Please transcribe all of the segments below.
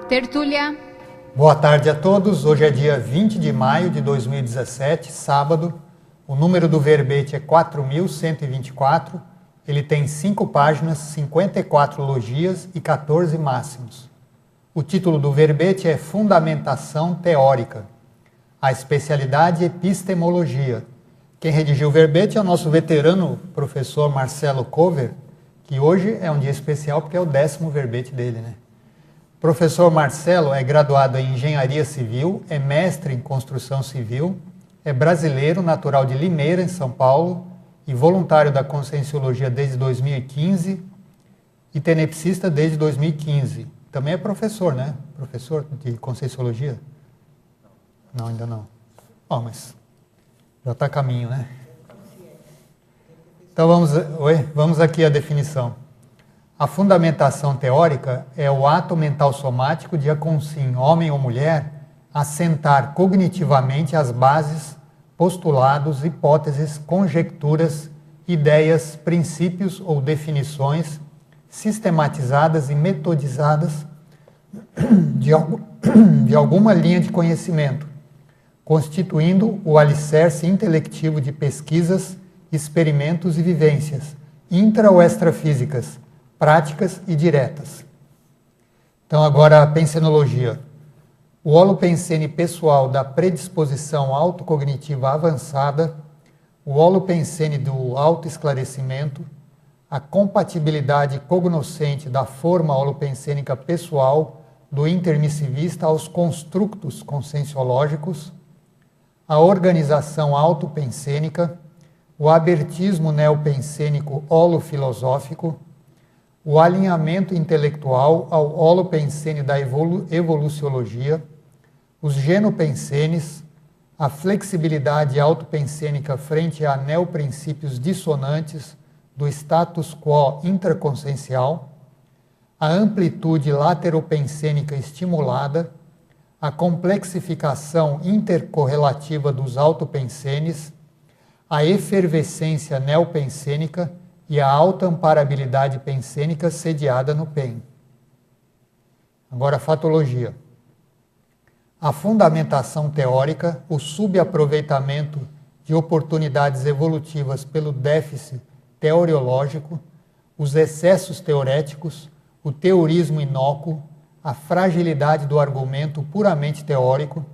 Tertúlia. Boa tarde a todos. Hoje é dia 20 de maio de 2017, sábado. O número do verbete é 4.124. Ele tem 5 páginas, 54 logias e 14 máximos. O título do verbete é Fundamentação Teórica. A especialidade Epistemologia. Quem redigiu o verbete é o nosso veterano professor Marcelo Cover, que hoje é um dia especial porque é o 10º verbete dele, né? O professor Marcelo é graduado em Engenharia Civil, é mestre em Construção Civil, é brasileiro, natural de Limeira, em São Paulo, e voluntário da Conscienciologia desde 2015 e tenepsista desde 2015. Também é professor, né? Professor de Conscienciologia? Não, ainda não. Bom, mas já está a caminho, né? Então vamos aqui à definição. A fundamentação teórica é o ato mental somático de a consim, homem ou mulher, assentar cognitivamente as bases, postulados, hipóteses, conjecturas, ideias, princípios ou definições sistematizadas e metodizadas de alguma linha de conhecimento, constituindo o alicerce intelectivo de pesquisas, experimentos e vivências, intra ou extrafísicas, práticas e diretas. Então agora a pensenologia. O holopensene pessoal da predisposição autocognitiva avançada, o holopensene do autoesclarecimento, a compatibilidade cognoscente da forma holopensênica pessoal do intermissivista aos constructos conscienciológicos, a organização autopensênica, o abertismo neopensênico holofilosófico, o alinhamento intelectual ao holopensene da evoluciologia, os genopensenes, a flexibilidade autopensênica frente a neoprincípios dissonantes do status quo intraconsciencial, a amplitude lateropensênica estimulada, a complexificação intercorrelativa dos autopensenes, a efervescência neopensênica e a autoamparabilidade pensênica sediada no PEN. Agora a fatologia. A fundamentação teórica, o subaproveitamento de oportunidades evolutivas pelo déficit teoriológico, os excessos teoréticos, o teorismo inócuo, a fragilidade do argumento puramente teórico,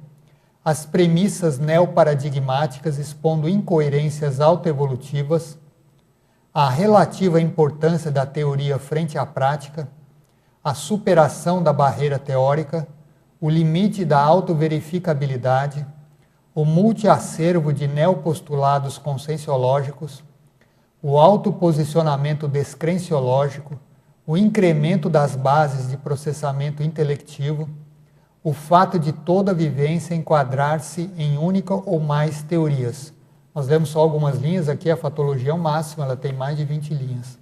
as premissas neoparadigmáticas expondo incoerências autoevolutivas, a relativa importância da teoria frente à prática, a superação da barreira teórica, o limite da autoverificabilidade, o multiacervo de neopostulados conscienciológicos, o autoposicionamento descrenciológico, o incremento das bases de processamento intelectivo, o fato de toda vivência enquadrar-se em única ou mais teorias. Nós lemos só algumas linhas aqui, a fatologia é o máximo, ela tem mais de 20 linhas.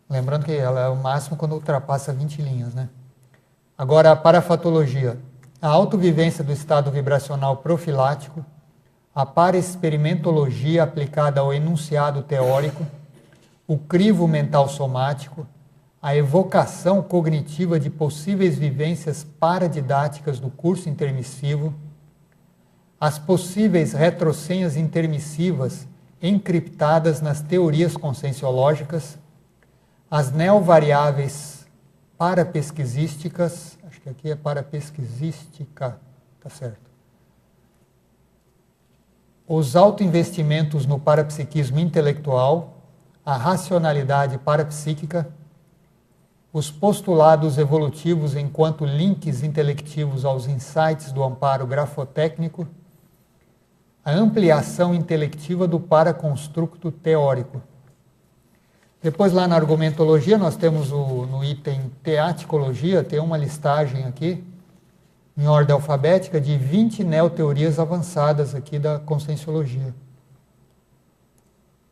Lembrando que ela é o máximo quando ultrapassa 20 linhas, né? Agora, para a fatologia, a autovivência do estado vibracional profilático, a paraexperimentologia aplicada ao enunciado teórico, o crivo mental somático, a evocação cognitiva de possíveis vivências paradidáticas do curso intermissivo, as possíveis retrosenhas intermissivas encriptadas nas teorias conscienciológicas, as neovariáveis parapesquisísticas, acho que aqui é parapesquisística, tá certo. Os autoinvestimentos no parapsiquismo intelectual, a racionalidade parapsíquica, os postulados evolutivos enquanto links intelectivos aos insights do amparo grafotécnico, a ampliação intelectiva do paraconstructo teórico. Depois, lá na argumentologia, nós temos no item teaticologia, tem uma listagem aqui, em ordem alfabética, de 20 neoteorias avançadas aqui da conscienciologia.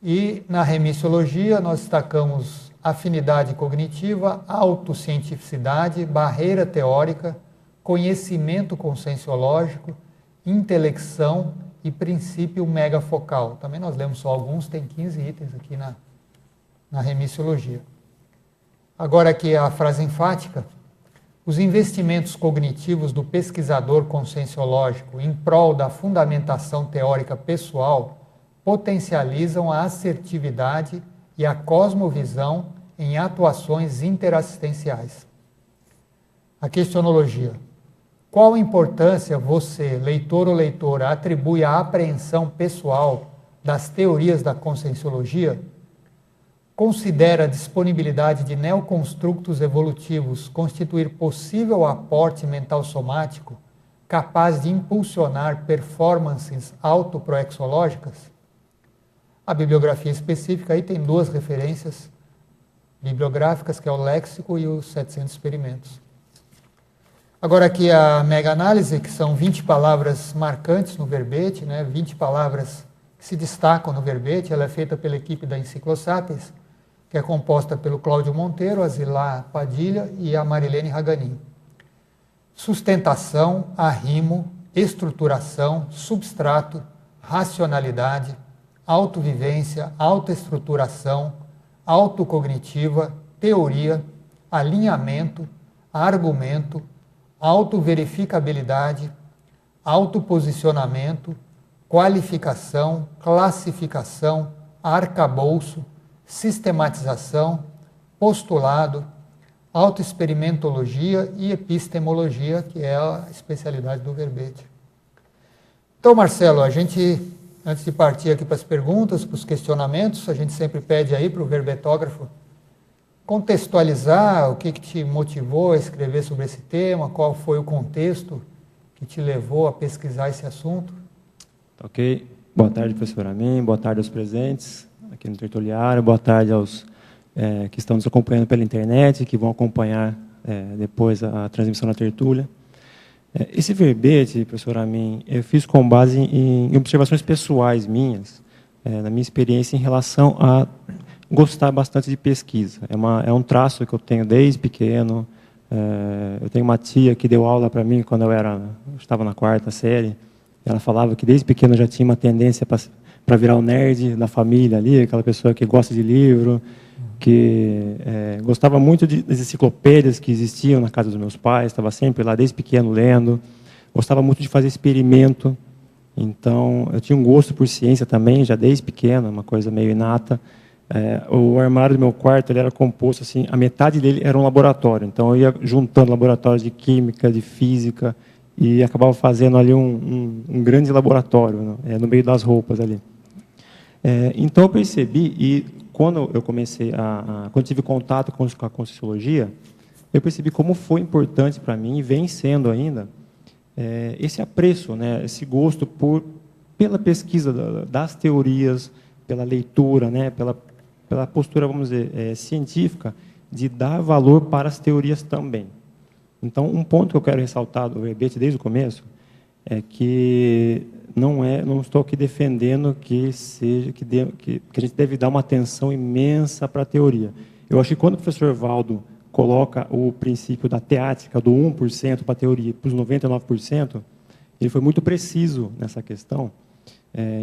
E na remissiologia, nós destacamos afinidade cognitiva, autocientificidade, barreira teórica, conhecimento conscienciológico, intelecção e princípio megafocal. Também nós lemos só alguns, tem 15 itens aqui na remissiologia. Agora aqui a frase enfática. Os investimentos cognitivos do pesquisador conscienciológico em prol da fundamentação teórica pessoal potencializam a assertividade e a cosmovisão em atuações interassistenciais. A questionologia. Qual importância você, leitor ou leitora, atribui à apreensão pessoal das teorias da conscienciologia? Considera a disponibilidade de neoconstructos evolutivos constituir possível aporte mental somático capaz de impulsionar performances autoproexológicas? A bibliografia específica aí tem duas referências bibliográficas, que é o léxico e os 700 experimentos. Agora aqui a mega-análise, que são 20 palavras marcantes no verbete, 20 palavras que se destacam no verbete. Ela é feita pela equipe da Enciclosapiens, que é composta pelo Cláudio Monteiro, a Zilá Padilha e a Marilene Raganin. Sustentação, arrimo, estruturação, substrato, racionalidade, autovivência, autoestruturação, autocognitiva, teoria, alinhamento, argumento, autoverificabilidade, autoposicionamento, qualificação, classificação, arcabouço, sistematização, postulado, autoexperimentologia e epistemologia, que é a especialidade do verbete. Então, Marcelo, a gente, antes de partir aqui para as perguntas, para os questionamentos, a gente sempre pede aí para o verbetógrafo contextualizar o que te motivou a escrever sobre esse tema, qual foi o contexto que te levou a pesquisar esse assunto. Ok. Boa tarde, professor Amin, boa tarde aos presentes aqui no tertuliário, boa tarde aos que estão nos acompanhando pela internet, que vão acompanhar depois a transmissão da tertúlia. Esse verbete, professor Amin, eu fiz com base em observações pessoais minhas, na minha experiência em relação a gostar bastante de pesquisa. É um traço que eu tenho desde pequeno. Eu tenho uma tia que deu aula para mim quando eu estava na 4ª série. Ela falava que desde pequeno eu já tinha uma tendência para virar o nerd da família ali, aquela pessoa que gosta de livro, que gostava muito das enciclopédias que existiam na casa dos meus pais, estava sempre lá desde pequeno lendo, gostava muito de fazer experimento. Então, eu tinha um gosto por ciência também, já desde pequeno, uma coisa meio inata. O armário do meu quarto ele era composto assim, a metade dele era um laboratório, então eu ia juntando laboratórios de química, de física, e acabava fazendo ali um grande laboratório no meio das roupas ali. Então eu percebi, e quando eu comecei quando tive contato com a Conscienciologia, eu percebi como foi importante para mim, e vem sendo ainda, esse apreço, esse gosto pela pesquisa das teorias, pela leitura, pela postura, vamos dizer, científica, de dar valor para as teorias também. Então, um ponto que eu quero ressaltar do verbete desde o começo é que não estou aqui defendendo que a gente deve dar uma atenção imensa para a teoria. Eu acho que quando o professor Valdo coloca o princípio da teática, do 1% para a teoria, para os 99%, ele foi muito preciso nessa questão,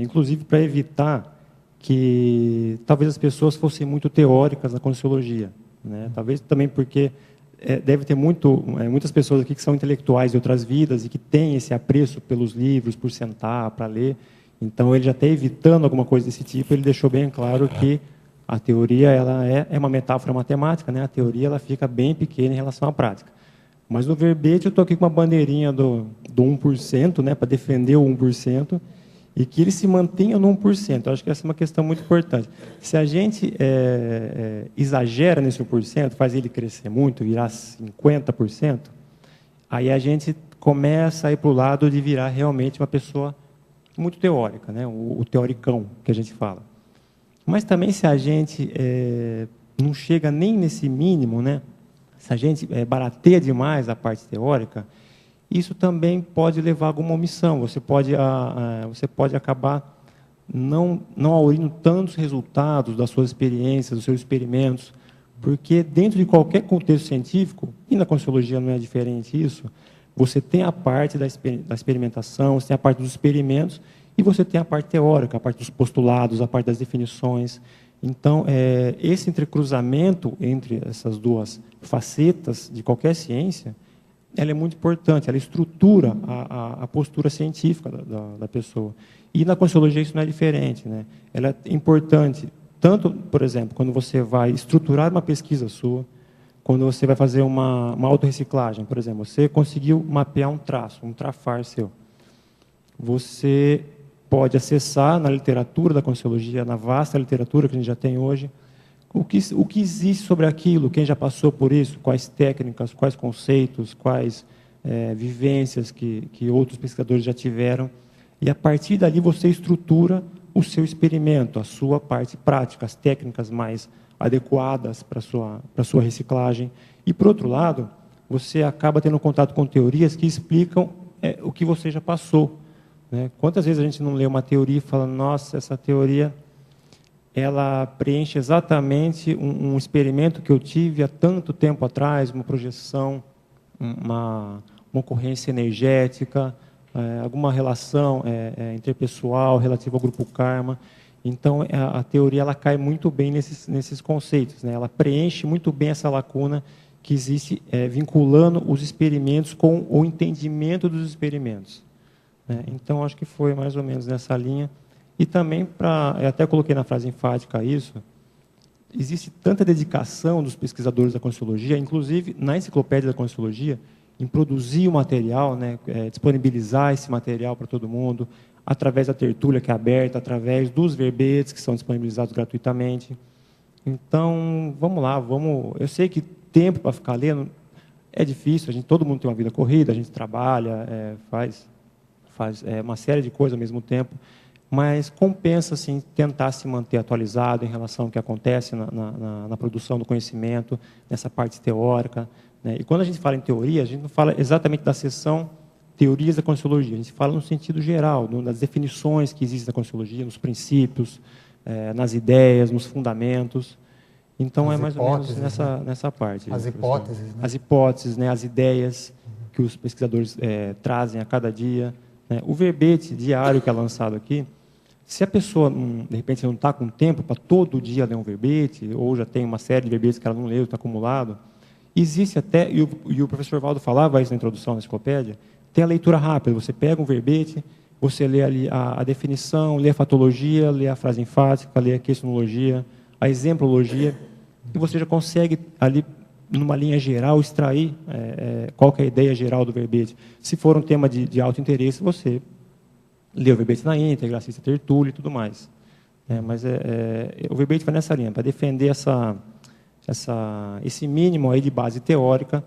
inclusive para evitar que talvez as pessoas fossem muito teóricas na Conscienciologia. Talvez também porque deve ter muitas pessoas aqui que são intelectuais de outras vidas e que têm esse apreço pelos livros, por sentar, para ler. Então, ele já está evitando alguma coisa desse tipo, ele deixou bem claro que a teoria ela é uma metáfora matemática, a teoria ela fica bem pequena em relação à prática. Mas no verbete eu estou aqui com uma bandeirinha do 1%, para defender o 1%, e que ele se mantenha no 1%. Eu acho que essa é uma questão muito importante. Se a gente exagera nesse 1%, faz ele crescer muito, virar 50%, aí a gente começa a ir para o lado de virar realmente uma pessoa muito teórica, o teoricão que a gente fala. Mas também se a gente não chega nem nesse mínimo, se a gente barateia demais a parte teórica, isso também pode levar a alguma omissão. Você pode acabar não aurindo tantos resultados das suas experiências, dos seus experimentos, porque dentro de qualquer contexto científico, e na Conscienciologia não é diferente isso, você tem a parte da experimentação, você tem a parte dos experimentos, e você tem a parte teórica, a parte dos postulados, a parte das definições. Então, esse entrecruzamento entre essas duas facetas de qualquer ciência, ela é muito importante, ela estrutura a postura científica da pessoa. E na Conscienciologia isso não é diferente, né? Ela é importante, tanto, por exemplo, quando você vai estruturar uma pesquisa sua, quando você vai fazer uma autorreciclagem, por exemplo, você conseguiu mapear um traço, um trafar seu. Você pode acessar na literatura da Conscienciologia, na vasta literatura que a gente já tem hoje, o que existe sobre aquilo, quem já passou por isso, quais técnicas, quais conceitos, quais vivências que outros pesquisadores já tiveram. E, a partir dali, você estrutura o seu experimento, a sua parte prática, as técnicas mais adequadas para a sua reciclagem. E, por outro lado, você acaba tendo contato com teorias que explicam o que você já passou, né? Quantas vezes a gente não lê uma teoria e fala, nossa, essa teoria ela preenche exatamente um experimento que eu tive há tanto tempo atrás, uma projeção, uma ocorrência energética, alguma relação interpessoal relativa ao grupo karma. Então, a teoria ela cai muito bem nesses conceitos, né? Ela preenche muito bem essa lacuna que existe vinculando os experimentos com o entendimento dos experimentos, né? Então, acho que foi mais ou menos nessa linha. E também, eu até coloquei na frase enfática isso, existe tanta dedicação dos pesquisadores da Conscienciologia, inclusive na enciclopédia da Conscienciologia, em produzir o material, né, disponibilizar esse material para todo mundo, através da tertúlia que é aberta, através dos verbetes que são disponibilizados gratuitamente. Então, vamos lá, eu sei que tempo para ficar lendo é difícil, todo mundo tem uma vida corrida, a gente trabalha, faz uma série de coisas ao mesmo tempo, mas compensa assim, tentar se manter atualizado em relação ao que acontece na produção do conhecimento, nessa parte teórica, né? E quando a gente fala em teoria, a gente não fala exatamente da seção teorias da Conscienciologia, a gente fala no sentido geral, nas definições que existem na Conscienciologia, nos princípios, nas ideias, nos fundamentos. Então, é mais ou menos nessa parte. As hipóteses. Né? As hipóteses, né? As ideias que os pesquisadores trazem a cada dia, né? O verbete diário que é lançado aqui, se a pessoa, de repente, não está com tempo para todo dia ler um verbete, ou já tem uma série de verbetes que ela não leu, está acumulado, existe até, e o professor Valdo falava isso na introdução da enciclopédia, tem a leitura rápida, você pega um verbete, você lê ali a definição, lê a fatologia, lê a frase enfática, lê a questionologia, a exemplologia, e você já consegue ali, numa linha geral, extrair qual que é a ideia geral do verbete. Se for um tema de alto interesse, você lê o verbete na íntegra, assiste a tertúlia e tudo mais. Mas o verbete vai nessa linha, para defender esse mínimo aí de base teórica,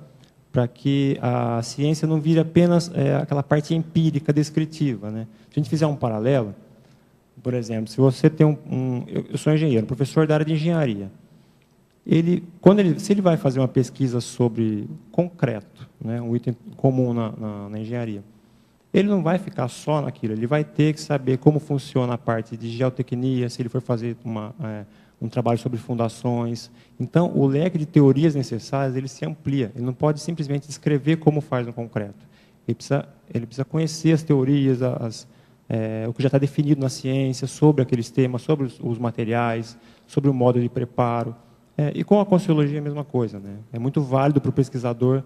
para que a ciência não vire apenas aquela parte empírica, descritiva, né? Se a gente fizer um paralelo, por exemplo, se você tem eu sou engenheiro, professor da área de engenharia, se ele vai fazer uma pesquisa sobre concreto, né, um item comum na engenharia, ele não vai ficar só naquilo, ele vai ter que saber como funciona a parte de geotecnia, se ele for fazer um trabalho sobre fundações. Então, o leque de teorias necessárias ele se amplia. Ele não pode simplesmente descrever como faz no concreto. Ele precisa conhecer as teorias, o que já está definido na ciência, sobre aqueles temas, sobre os materiais, sobre o modo de preparo. E com a Conscienciologia é a mesma coisa, né? É muito válido para o pesquisador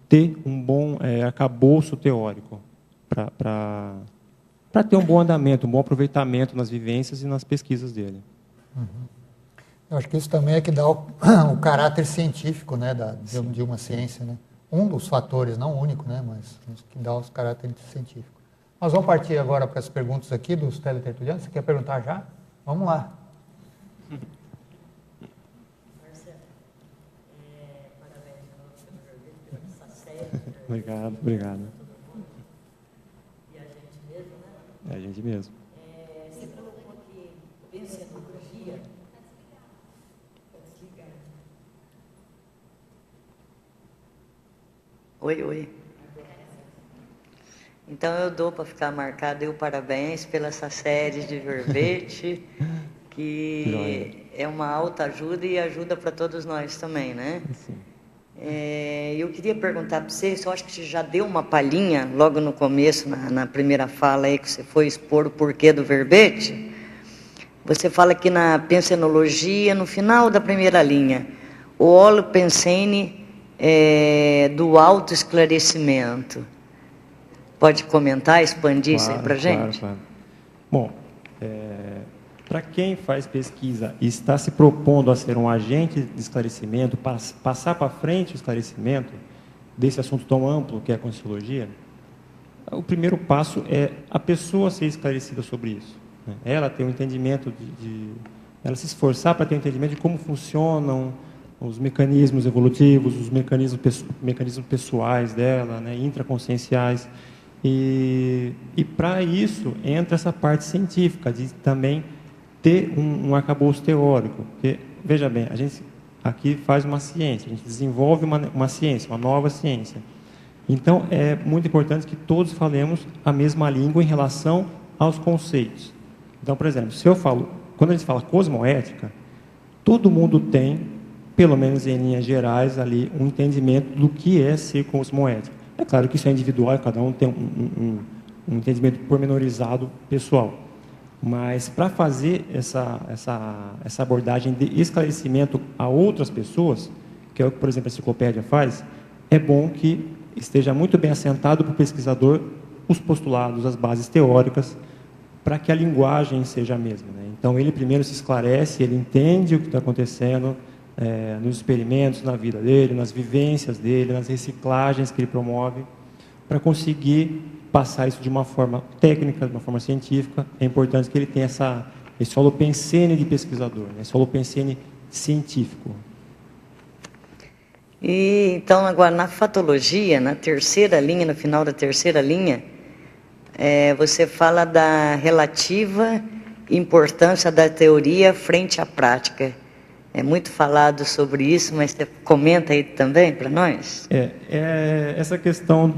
ter um bom arcabouço teórico, para ter um bom andamento, um bom aproveitamento nas vivências e nas pesquisas dele. Uhum. Eu acho que isso também é que dá o caráter científico, né, de uma ciência, né? Um dos fatores, não o único, né, mas que dá os caráteres científicos. Nós vamos partir agora para as perguntas aqui dos teletertulianos. Você quer perguntar já? Vamos lá. Obrigado. E a gente mesmo, né? É a gente mesmo. Você colocou aqui pensenologia. Pode desligar. Oi. Então eu dou para ficar marcado, parabéns pela essa série de verbete, que é uma alta ajuda e ajuda para todos nós também, né? Sim. Eu queria perguntar para você, eu acho que você já deu uma palhinha logo no começo, na primeira fala aí que você foi expor o porquê do verbete. Você fala que na pensenologia, no final da primeira linha, o olo pensene do autoesclarecimento. Pode comentar, expandir isso aí para a gente? Claro. Bom, para quem faz pesquisa e está se propondo a ser um agente de esclarecimento, passar para frente o esclarecimento desse assunto tão amplo que é a Conscienciologia, o primeiro passo é a pessoa ser esclarecida sobre isso, né? Ela ter um entendimento ela se esforçar para ter um entendimento de como funcionam os mecanismos evolutivos, os mecanismos pessoais dela, né, intraconscienciais. E para isso entra essa parte científica, de também ter um arcabouço teórico. Porque, veja bem, a gente aqui faz uma ciência, a gente desenvolve uma ciência, uma nova ciência. Então, é muito importante que todos falemos a mesma língua em relação aos conceitos. Então, por exemplo, quando a gente fala cosmoética, todo mundo tem, pelo menos em linhas gerais, ali um entendimento do que é ser cosmoético. É claro que isso é individual, cada um tem um entendimento pormenorizado pessoal. Mas para fazer essa abordagem de esclarecimento a outras pessoas, que é o que, por exemplo, a enciclopédia faz, é bom que esteja muito bem assentado para o pesquisador os postulados, as bases teóricas, para que a linguagem seja a mesma, né? Então, ele primeiro se esclarece, ele entende o que está acontecendo nos experimentos, na vida dele, nas vivências dele, nas reciclagens que ele promove, para conseguir passar isso de uma forma técnica, de uma forma científica. É importante que ele tenha esse holopensene de pesquisador, né? Esse holopensene científico. E, então, agora, na fatologia, na terceira linha, no final da terceira linha, você fala da relativa importância da teoria frente à prática. É muito falado sobre isso, mas você comenta aí também para nós? Essa questão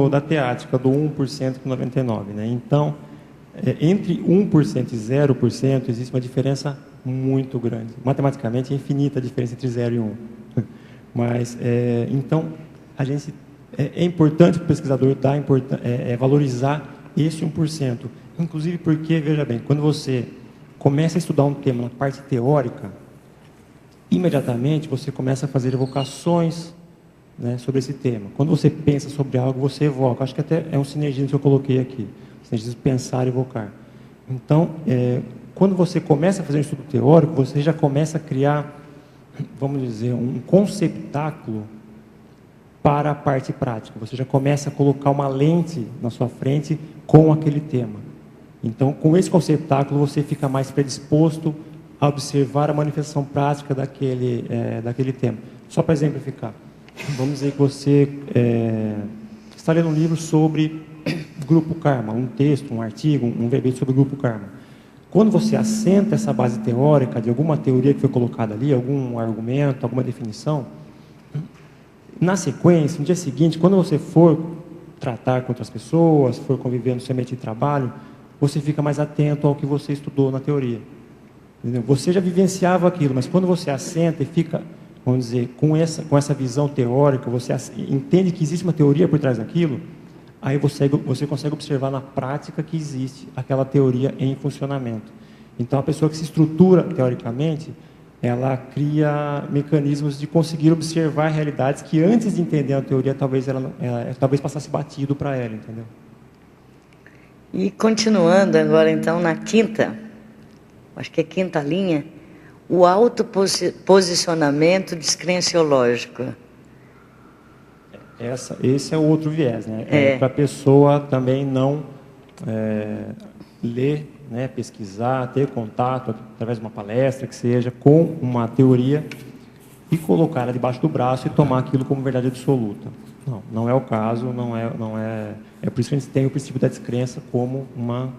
da teática, do 1% com 99%. Né? Então, entre 1% e 0%, existe uma diferença muito grande. Matematicamente, é infinita a diferença entre 0 e 1. Mas, então, é importante para o pesquisador valorizar esse 1%. Inclusive porque, veja bem, quando você começa a estudar um tema na parte teórica, imediatamente você começa a fazer evocações, né, sobre esse tema. Quando você pensa sobre algo, você evoca. Acho que até é um sinergismo que eu coloquei aqui. Sinergismo pensar e evocar. Então, quando você começa a fazer um estudo teórico, você já começa a criar, vamos dizer, um conceptáculo para a parte prática. Você já começa a colocar uma lente na sua frente com aquele tema. Então, com esse conceptáculo, você fica mais predisposto a observar a manifestação prática daquele tema. Só para exemplificar, vamos dizer que você está lendo um livro sobre grupo karma, um texto, um artigo, um verbete sobre grupo karma. Quando você assenta essa base teórica de alguma teoria que foi colocada ali, algum argumento, alguma definição, na sequência, no dia seguinte, quando você for tratar com outras pessoas, for conviver no seu ambiente de trabalho, você fica mais atento ao que você estudou na teoria. Entendeu? Você já vivenciava aquilo, mas quando você assenta e fica, vamos dizer, com essa visão teórica, você entende que existe uma teoria por trás daquilo, aí você consegue observar na prática que existe aquela teoria em funcionamento. Então, a pessoa que se estrutura teoricamente, ela cria mecanismos de conseguir observar realidades que antes de entender a teoria, talvez passasse batido para ela, entendeu? E continuando agora, então, na quinta, acho que é quinta linha, o autoposicionamento descrenciológico. Esse é o outro viés, né? Para a pessoa também não ler, né, pesquisar, ter contato através de uma palestra, que seja, com uma teoria e colocar ela debaixo do braço e tomar aquilo como verdade absoluta. Não é o caso, é por isso que a gente tem o princípio da descrença como uma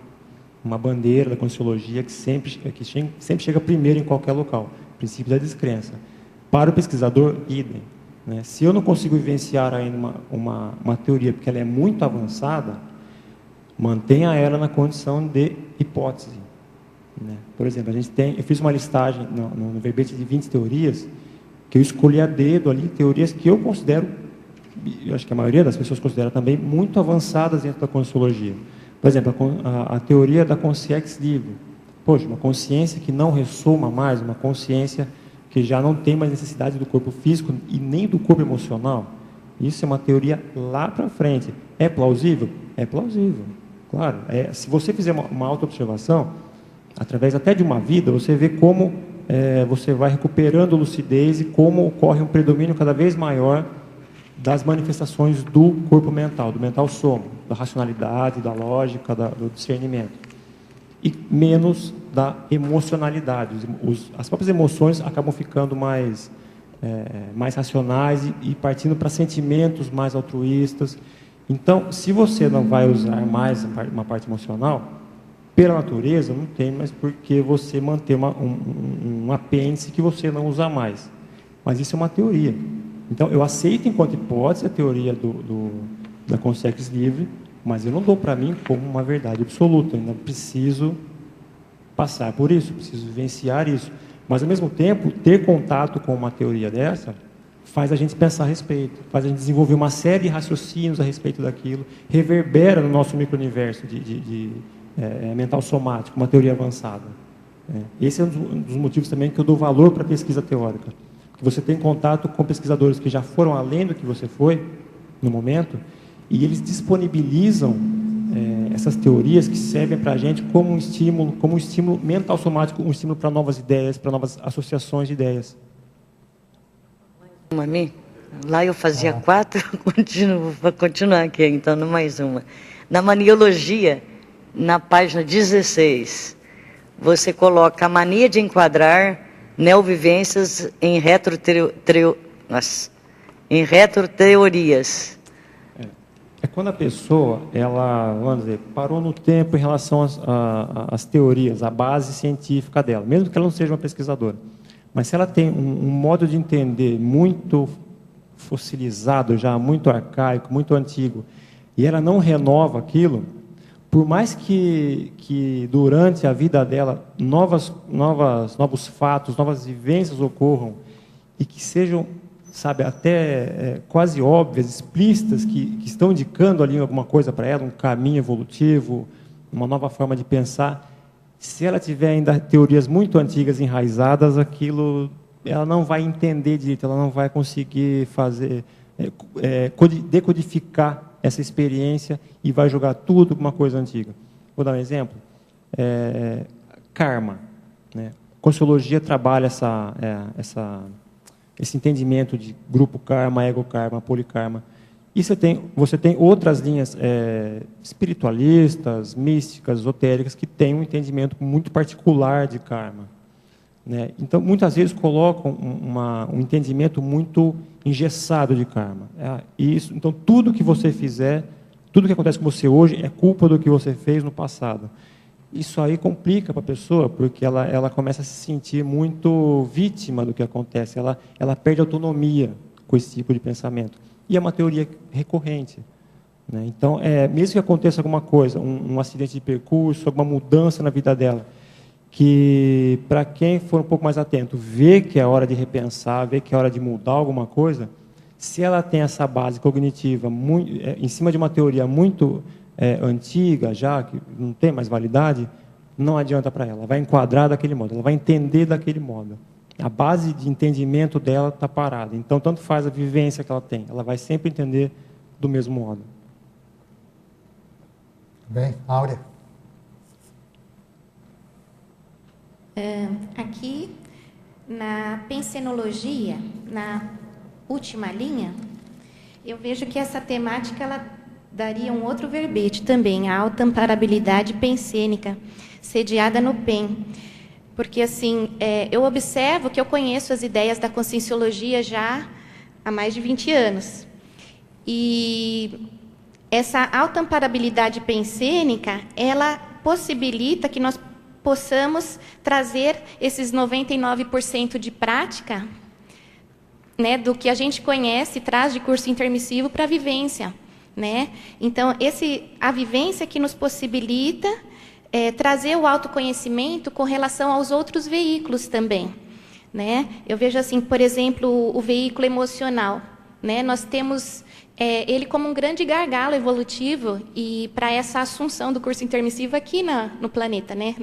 bandeira da Conscienciologia que sempre chega primeiro em qualquer local. Princípio da descrença. Para o pesquisador, idem. Né? Se eu não consigo vivenciar ainda uma teoria porque ela é muito avançada, mantenha ela na condição de hipótese. Né? Por exemplo, eu fiz uma listagem no verbete de 20 teorias, que eu escolhi a dedo ali, teorias que eu considero, eu acho que a maioria das pessoas considera também, muito avançadas dentro da Conscienciologia. Por exemplo, a teoria da consciência livre. Poxa, uma consciência que não ressoma mais, uma consciência porque já não tem mais necessidade do corpo físico e nem do corpo emocional. Isso é uma teoria lá para frente. É plausível? É plausível, claro. Se você fizer uma auto-observação, através até de uma vida, você vê como você vai recuperando lucidez e como ocorre um predomínio cada vez maior das manifestações do corpo mental, do mental soma, da racionalidade, da lógica, do discernimento. E menos da emocionalidade. As próprias emoções acabam ficando mais racionais e partindo para sentimentos mais altruístas. Então, se você não vai usar mais uma parte emocional, pela natureza, não tem mais por que você manter um apêndice que você não usa mais. Mas isso é uma teoria. Então, eu aceito enquanto hipótese a teoria da consciência livre, mas eu não dou para mim como uma verdade absoluta. Eu ainda preciso passar por isso, preciso vivenciar isso. Mas, ao mesmo tempo, ter contato com uma teoria dessa faz a gente pensar a respeito, faz a gente desenvolver uma série de raciocínios a respeito daquilo, reverbera no nosso micro-universo mental somático, uma teoria avançada. Esse é um dos motivos também que eu dou valor para a pesquisa teórica. Que você tem contato com pesquisadores que já foram além do que você foi, no momento, e eles disponibilizam essas teorias que servem para a gente como um estímulo mental somático, um estímulo para novas ideias, para novas associações de ideias. Lá eu fazia 4, vou continuar aqui, então, mais uma. Na maniologia, na página 16, você coloca a mania de enquadrar neovivências em retroteorias. É quando a pessoa, vamos dizer, parou no tempo em relação às teorias, à base científica dela, mesmo que ela não seja uma pesquisadora. Mas se ela tem um modo de entender muito fossilizado já, muito arcaico, muito antigo, e ela não renova aquilo, por mais que durante a vida dela novos fatos, novas vivências ocorram e que sejam, sabe, até quase óbvias, explícitas, que estão indicando ali alguma coisa para ela, um caminho evolutivo, uma nova forma de pensar, se ela tiver ainda teorias muito antigas enraizadas, aquilo ela não vai entender direito, ela não vai conseguir decodificar essa experiência e vai jogar tudo para uma coisa antiga. Vou dar um exemplo. Karma. Né? Consciologia trabalha esse entendimento de grupo karma, ego karma, polikarma. E você tem outras linhas espiritualistas, místicas, esotéricas, que têm um entendimento muito particular de karma. Né? Então, muitas vezes colocam um entendimento muito engessado de karma. Então, tudo que você fizer, tudo que acontece com você hoje é culpa do que você fez no passado. Isso aí complica para a pessoa, porque ela começa a se sentir muito vítima do que acontece. Ela perde autonomia com esse tipo de pensamento. E é uma teoria recorrente. Né? Então, mesmo que aconteça alguma coisa, um acidente de percurso, alguma mudança na vida dela, que, para quem for um pouco mais atento, vê que é hora de repensar, vê que é hora de mudar alguma coisa, se ela tem essa base cognitiva em cima de uma teoria muito antiga, já, que não tem mais validade, não adianta para ela. Ela vai enquadrar daquele modo, ela vai entender daquele modo. A base de entendimento dela está parada. Então, tanto faz a vivência que ela tem, ela vai sempre entender do mesmo modo. Bem, Áurea. Aqui, na pensenologia, na última linha, eu vejo que essa temática ela daria um outro verbete também, a auto-amparabilidade pensênica, sediada no PEN. Porque, assim, eu observo que eu conheço as ideias da conscienciologia já há mais de 20 anos. E essa auto-amparabilidade pensênica, ela possibilita que nós possamos trazer esses 99% de prática, né, do que a gente conhece, traz de curso intermissivo para a vivência. Né? Então, a vivência que nos possibilita trazer o autoconhecimento com relação aos outros veículos também. Né? Eu vejo assim, por exemplo, o veículo emocional. Né? Nós temos ele como um grande gargalo evolutivo e para essa assunção do curso intermissivo aqui no planeta, né?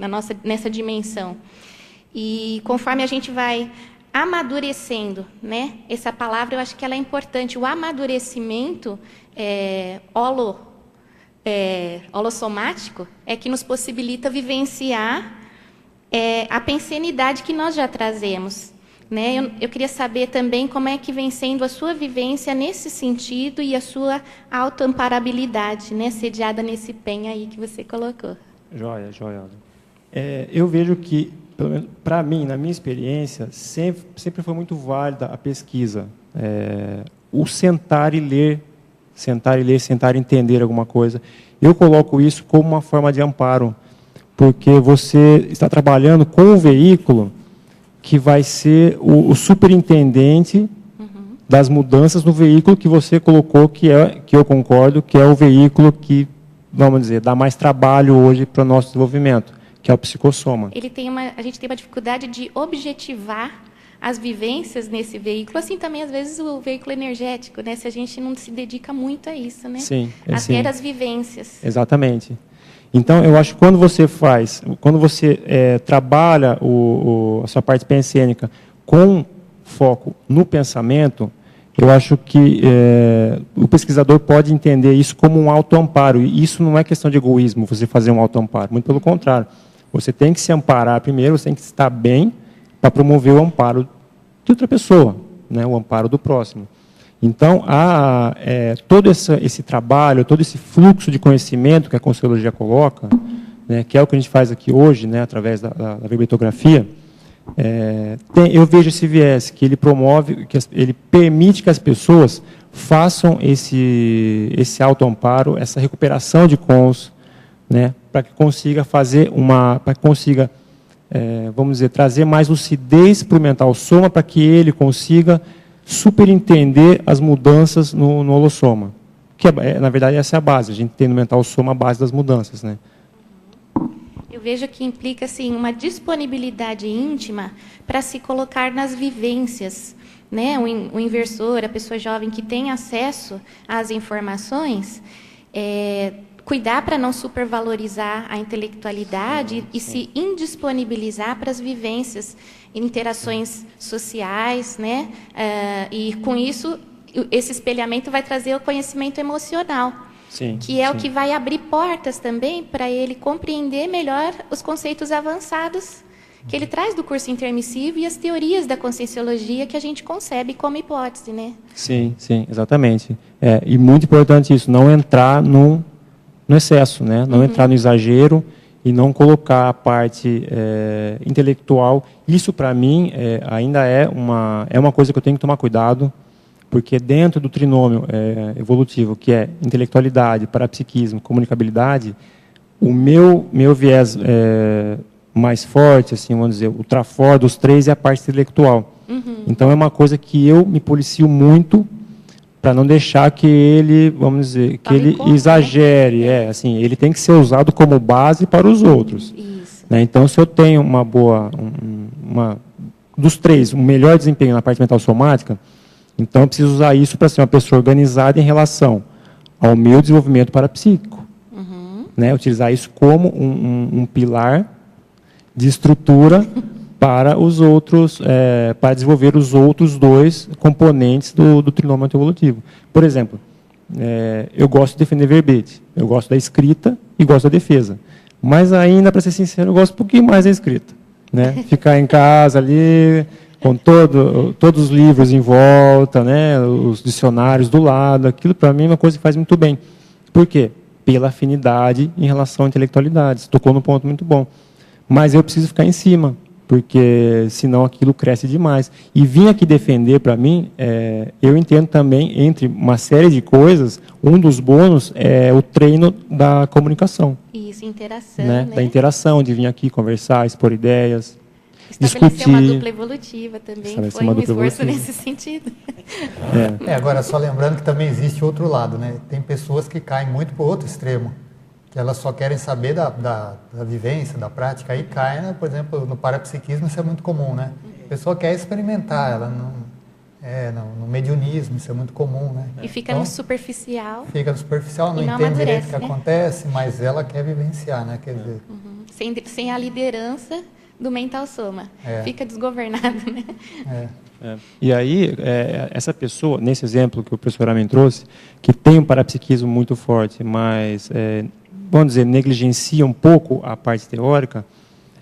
Nessa dimensão. E conforme a gente vai amadurecendo, né? Essa palavra eu acho que ela é importante. O amadurecimento holossomático é que nos possibilita vivenciar a pensenidade que nós já trazemos. Né? Eu queria saber também como é que vem sendo a sua vivência nesse sentido e a sua autoamparabilidade, né? Sediada nesse PEN aí que você colocou. Joia. Eu vejo que, pelo menos para mim, na minha experiência, sempre foi muito válida a pesquisa. O sentar e ler, sentar e entender alguma coisa. Eu coloco isso como uma forma de amparo, porque você está trabalhando com o veículo que vai ser o superintendente das mudanças no veículo que você colocou, que eu concordo, que é o veículo que, vamos dizer, dá mais trabalho hoje para o nosso desenvolvimento, que é o psicossoma. A gente tem uma dificuldade de objetivar as vivências nesse veículo, assim também, às vezes, o veículo energético, né? Se a gente não se dedica muito a isso, né? Sim. A ter as vivências. Exatamente. Então, eu acho que quando você trabalha a sua parte pensênica com foco no pensamento, eu acho que o pesquisador pode entender isso como um autoamparo. E isso não é questão de egoísmo, você fazer um autoamparo. Muito pelo contrário. Você tem que se amparar primeiro, você tem que estar bem para promover o amparo de outra pessoa, né? O amparo do próximo. Então, todo esse trabalho, todo esse fluxo de conhecimento que a Conscienciologia coloca, né, que é o que a gente faz aqui hoje, né, através da verbetografia, eu vejo esse viés, que ele promove, ele permite que as pessoas façam esse autoamparo, essa recuperação de cons, né, para que consiga vamos dizer, trazer mais lucidez para o mental soma, para que ele consiga superentender as mudanças no holossoma. Que na verdade, essa é a base. A gente tem no mental soma a base das mudanças, né? Eu vejo que implica assim, uma disponibilidade íntima para se colocar nas vivências. Né? O inversor, a pessoa jovem que tem acesso às informações, cuidar para não supervalorizar a intelectualidade e se indisponibilizar para as vivências, interações sociais, né? E com isso, esse espelhamento vai trazer o conhecimento emocional, que é o que vai abrir portas também para ele compreender melhor os conceitos avançados que ele traz do curso intermissivo e as teorias da Conscienciologia que a gente concebe como hipótese, né? Sim, exatamente. E muito importante isso, não entrar no excesso, né? Não entrar no exagero e não colocar a parte intelectual. Isso, para mim, ainda é uma coisa que eu tenho que tomar cuidado, porque dentro do trinômio evolutivo, que é intelectualidade, parapsiquismo, comunicabilidade, o meu viés mais forte, assim, vamos dizer, o trafor dos três é a parte intelectual. Então, é uma coisa que eu me policio muito para não deixar que ele, vamos dizer, que ele exagere. Né? Assim, ele tem que ser usado como base para os outros. Isso. Né? Então, se eu tenho dos três, um melhor desempenho na parte mental somática, então eu preciso usar isso para ser uma pessoa organizada em relação ao meu desenvolvimento parapsíquico. Né? Utilizar isso como um pilar de estrutura para os outros, para desenvolver os outros dois componentes do trinômio evolutivo. Por exemplo, eu gosto de defender verbete, eu gosto da escrita e gosto da defesa. Mas ainda, para ser sincero, eu gosto um pouquinho mais da escrita. Né? Ficar em casa ali, com todos os livros em volta, né? Os dicionários do lado, aquilo para mim é uma coisa que faz muito bem. Por quê? Pela afinidade em relação à intelectualidade. Você tocou num ponto muito bom. Mas eu preciso ficar em cima, porque senão aquilo cresce demais. E vir aqui defender, para mim, eu entendo também, entre uma série de coisas, um dos bônus é o treino da comunicação. Isso, interação, né? Da interação, de vir aqui conversar, expor ideias, estabelecer uma dupla evolutiva também, foi um esforço nesse sentido. Agora, só lembrando que também existe outro lado, né? Tem pessoas que caem muito para o outro extremo, que elas só querem saber da vivência, da prática, aí cai, né? Por exemplo, no parapsiquismo isso é muito comum, né? A pessoa quer experimentar, ela no mediunismo isso é muito comum, né? E fica no superficial. Fica no superficial, não entende direito o que acontece, mas ela quer vivenciar, né? Quer dizer... Sem a liderança do mental soma. É. Fica desgovernado, né? E aí, essa pessoa, nesse exemplo que o professor Amen trouxe, que tem um parapsiquismo muito forte, mas, vamos dizer, negligencia um pouco a parte teórica,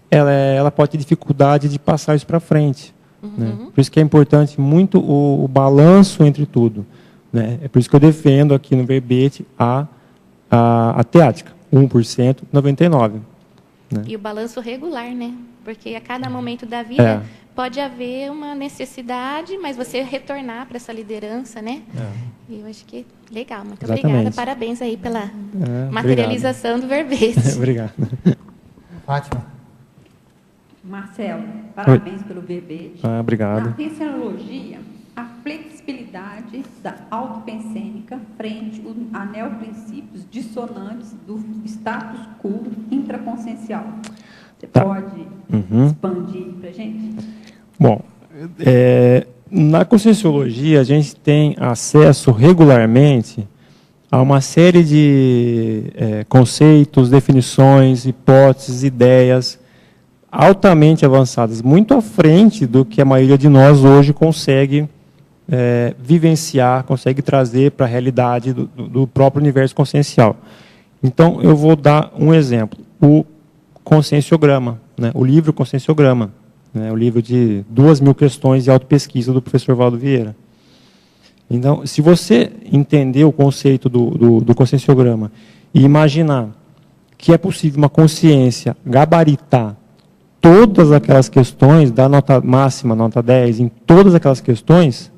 ela pode ter dificuldade de passar isso para frente. Né? Por isso que é importante muito o balanço entre tudo. Né? É por isso que eu defendo aqui no verbete a teática, 1%, 99%. Né? E o balanço regular, né? Porque a cada momento da vida pode haver uma necessidade, mas você retornar para essa liderança, né? E eu acho que legal, muito obrigada. Parabéns aí pela materialização do verbete. Obrigado. Fátima. Marcelo, parabéns pelo verbete. Obrigado. Na pensenologia, a flexibilidade da autopensênica frente a neoprincípios dissonantes do status quo intraconsciencial. Você pode expandir para a gente? Bom, na conscienciologia a gente tem acesso regularmente a uma série de conceitos, definições, hipóteses, ideias altamente avançadas, muito à frente do que a maioria de nós hoje consegue vivenciar, consegue trazer para a realidade do próprio universo consciencial. Então, eu vou dar um exemplo. O Conscienciograma, né? O livro Conscienciograma, né? O livro de 2.000 questões de autopesquisa do professor Valdo Vieira. Então, se você entender o conceito do Conscienciograma e imaginar que é possível uma consciência gabaritar todas aquelas questões, da nota máxima, nota 10, em todas aquelas questões,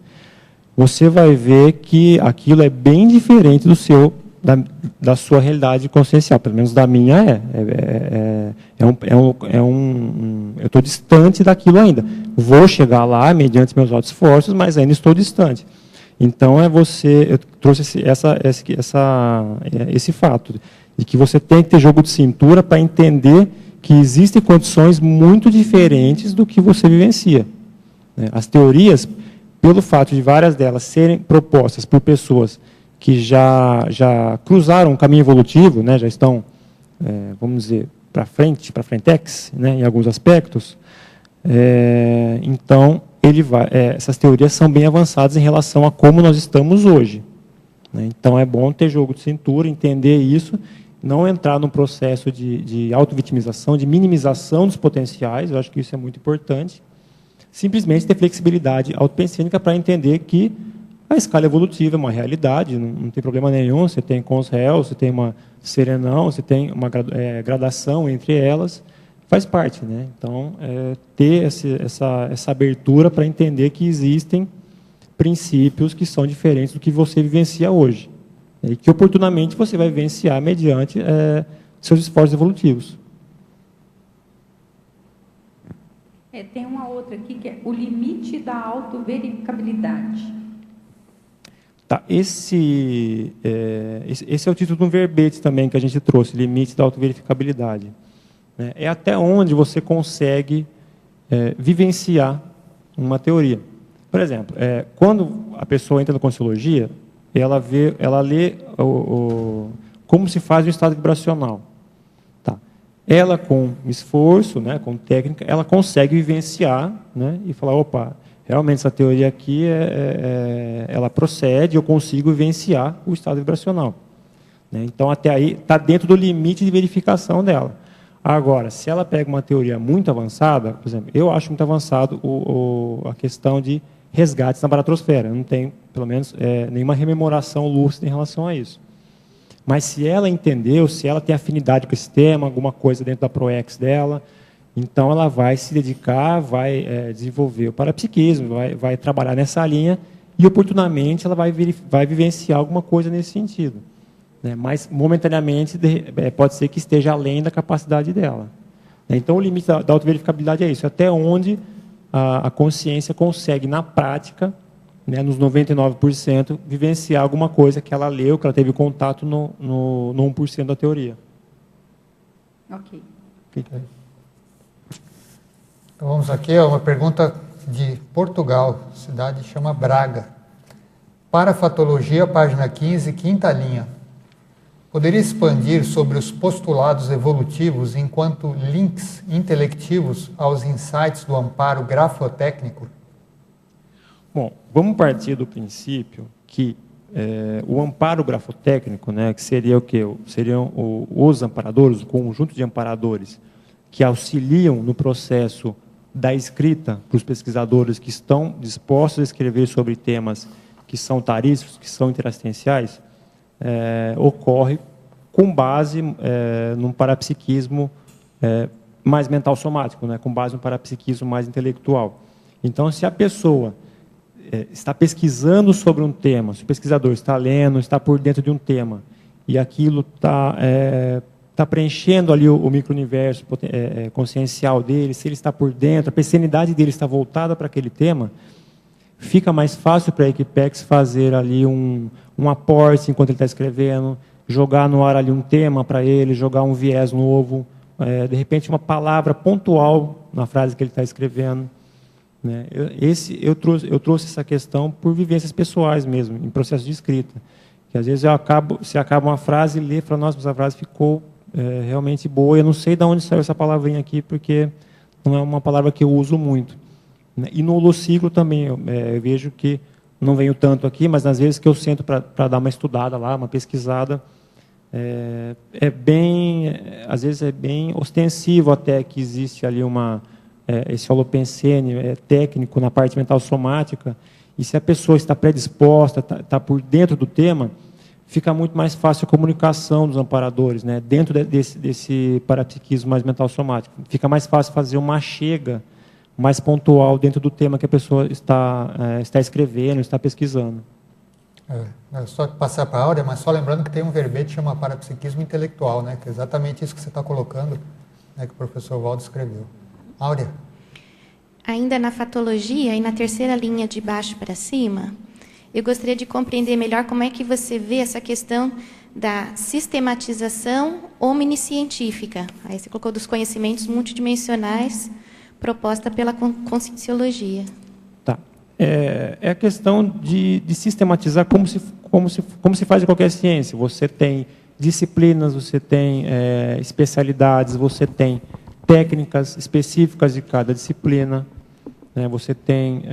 você vai ver que aquilo é bem diferente da sua realidade consciencial, pelo menos da minha eu estou distante daquilo ainda. Vou chegar lá mediante meus altos esforços, mas ainda estou distante. Então eu trouxe esse fato de que você tem que ter jogo de cintura para entender que existem condições muito diferentes do que você vivencia. As teorias, pelo fato de várias delas serem propostas por pessoas que já cruzaram um caminho evolutivo, né, já estão, vamos dizer, para frentex, né, em alguns aspectos, então essas teorias são bem avançadas em relação a como nós estamos hoje. Né? Então é bom ter jogo de cintura, entender isso, não entrar num processo de auto-vitimização, de minimização dos potenciais, eu acho que isso é muito importante. Simplesmente ter flexibilidade autopensênica para entender que a escala evolutiva é uma realidade, não tem problema nenhum, você tem Consréu, você tem uma Serenão, você tem uma gradação entre elas, faz parte. Né? Então, ter essa abertura para entender que existem princípios que são diferentes do que você vivencia hoje. E que, oportunamente, você vai vivenciar mediante seus esforços evolutivos. Tem uma outra aqui, que é o limite da autoverificabilidade. Tá, esse é o título de um verbete também que a gente trouxe, limite da autoverificabilidade. É até onde você consegue vivenciar uma teoria. Por exemplo, quando a pessoa entra na Conscienciologia, ela lê como se faz o estado vibracional. Tá. Ela, com esforço, né, com técnica, ela consegue vivenciar, né, e falar, opa, realmente essa teoria aqui ela procede, eu consigo vivenciar o estado vibracional. Né? Então, até aí, está dentro do limite de verificação dela. Agora, se ela pega uma teoria muito avançada, por exemplo, eu acho muito avançado a questão de resgates na baratrosfera. Eu não tenho, pelo menos, nenhuma rememoração lúcida em relação a isso. Mas se ela entendeu, se ela tem afinidade com esse tema, alguma coisa dentro da ProEx dela, então ela vai se dedicar, vai desenvolver o parapsiquismo, vai trabalhar nessa linha e, oportunamente, ela vai vivenciar alguma coisa nesse sentido. Né? Mas, momentaneamente, pode ser que esteja além da capacidade dela. Então, o limite da autoverificabilidade é isso, até onde a consciência consegue, na prática, né, nos 99%, vivenciar alguma coisa que ela leu, que ela teve contato no 1% da teoria. Ok. Então, vamos aqui, uma pergunta de Portugal, cidade chama Braga. Parafatologia, página 15, quinta linha. Poderia expandir sobre os postulados evolutivos enquanto links intelectivos aos insights do amparo grafotécnico? Bom, vamos partir do princípio que o amparo grafotécnico, né, que seria o quê? Seriam os amparadores, o conjunto de amparadores que auxiliam no processo da escrita para os pesquisadores que estão dispostos a escrever sobre temas que são taríficos, que são interassistenciais, ocorre com base num parapsiquismo mais mental somático, né, com base num parapsiquismo mais intelectual. Então, se a pessoa está pesquisando sobre um tema, se o pesquisador está lendo, está por dentro de um tema, e aquilo está preenchendo ali o micro-universo consciencial dele, se ele está por dentro, a pensenidade dele está voltada para aquele tema, fica mais fácil para a Equipex fazer ali um aporte enquanto ele está escrevendo, jogar no ar ali um tema para ele, jogar um viés novo, de repente uma palavra pontual na frase que ele está escrevendo. Né? Eu trouxe essa questão por vivências pessoais mesmo, em processo de escrita. Que às vezes você acaba uma frase e lê e fala, nossa, essa frase ficou realmente boa, eu não sei de onde saiu essa palavrinha aqui, porque não é uma palavra que eu uso muito. Né? E no holociclo também, eu vejo que, não venho tanto aqui, mas às vezes que eu sento para dar uma estudada lá, uma pesquisada, às vezes é bem ostensivo até que existe ali esse holopensene técnico na parte mental somática, e se a pessoa está predisposta, está por dentro do tema, fica muito mais fácil a comunicação dos amparadores, né? Dentro desse parapsiquismo mais mental somático. Fica mais fácil fazer uma chega mais pontual dentro do tema que a pessoa está escrevendo, está pesquisando. Só passar para a Áurea, mas só lembrando que tem um verbete que chama parapsiquismo intelectual, né? Que é exatamente isso que você está colocando, né, que o professor Waldo escreveu. Áurea. Ainda na fatologia e na terceira linha de baixo para cima, eu gostaria de compreender melhor como é que você vê essa questão da sistematização omniscientífica. Aí você colocou dos conhecimentos multidimensionais proposta pela conscienciologia. Tá. É a questão de sistematizar como se faz em qualquer ciência. Você tem disciplinas, você tem especialidades, você tem técnicas específicas de cada disciplina, né? Você tem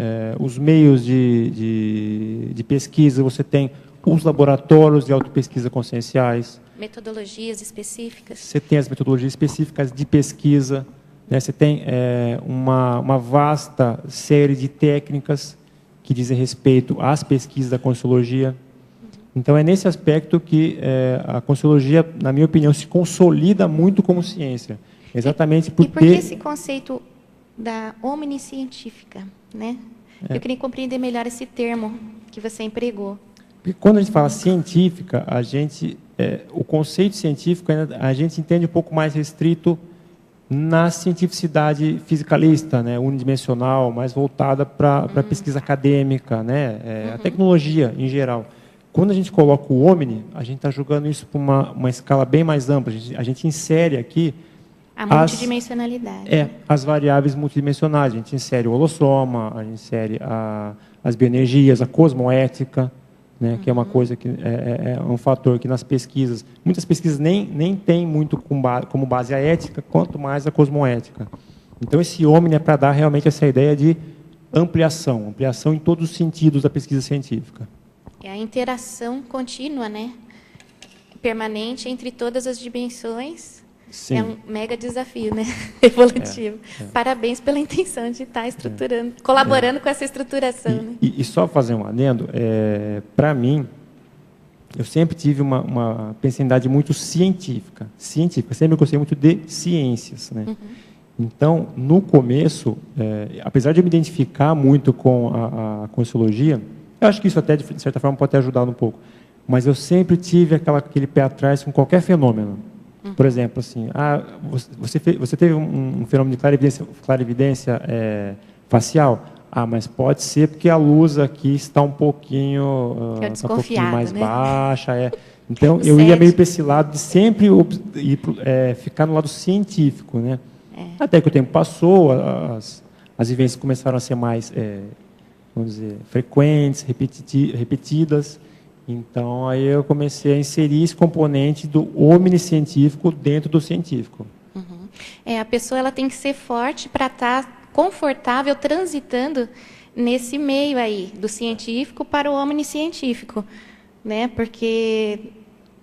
os meios de pesquisa, você tem os laboratórios de autopesquisa conscienciais. Metodologias específicas. Você tem as metodologias específicas de pesquisa, né? Você tem uma vasta série de técnicas que dizem respeito às pesquisas da Conscienciologia. Então, é nesse aspecto que a Conscienciologia, na minha opinião, se consolida muito como ciência. Exatamente por E por que esse conceito da omniscientífica, né? Eu queria compreender melhor esse termo que você empregou. Porque quando a gente fala científica, o conceito científico a gente entende um pouco mais restrito na cientificidade fisicalista, né, unidimensional, mais voltada para a pesquisa acadêmica, né, a tecnologia em geral. Quando a gente coloca o omni, a gente está jogando isso para uma escala bem mais ampla. A gente insere aqui a multidimensionalidade. As variáveis multidimensionais. A gente insere o holossoma, a gente insere as bioenergias, a cosmoética, né, que é uma coisa que é um fator que nas pesquisas, muitas pesquisas nem tem muito como base a ética, quanto mais a cosmoética. Então, esse omni é para dar realmente essa ideia de ampliação em todos os sentidos da pesquisa científica. É a interação contínua, né, permanente entre todas as dimensões. Sim. É um mega desafio, né? Evolutivo. Parabéns pela intenção de estar estruturando, colaborando com essa estruturação. Né? E só fazer um adendo, para mim, eu sempre tive uma pensenidade muito científica. Sempre gostei muito de ciências. Né? Então, no começo, apesar de eu me identificar muito com a Conscienciologia, eu acho que isso até, de certa forma, pode ter ajudado um pouco, mas eu sempre tive aquele pé atrás com qualquer fenômeno. Por exemplo, assim, você teve um fenômeno de clarividência facial? Mas pode ser porque a luz aqui está um pouquinho, mais baixa. Então, eu ia meio para esse lado de sempre ficar no lado científico. Né? Até que o tempo passou, as vivências começaram a ser mais, vamos dizer, frequentes, repetidas. Então, aí eu comecei a inserir esse componente do omniscientífico dentro do científico. A pessoa ela tem que ser forte para estar confortável transitando nesse meio aí, do científico para o omniscientífico, né? Porque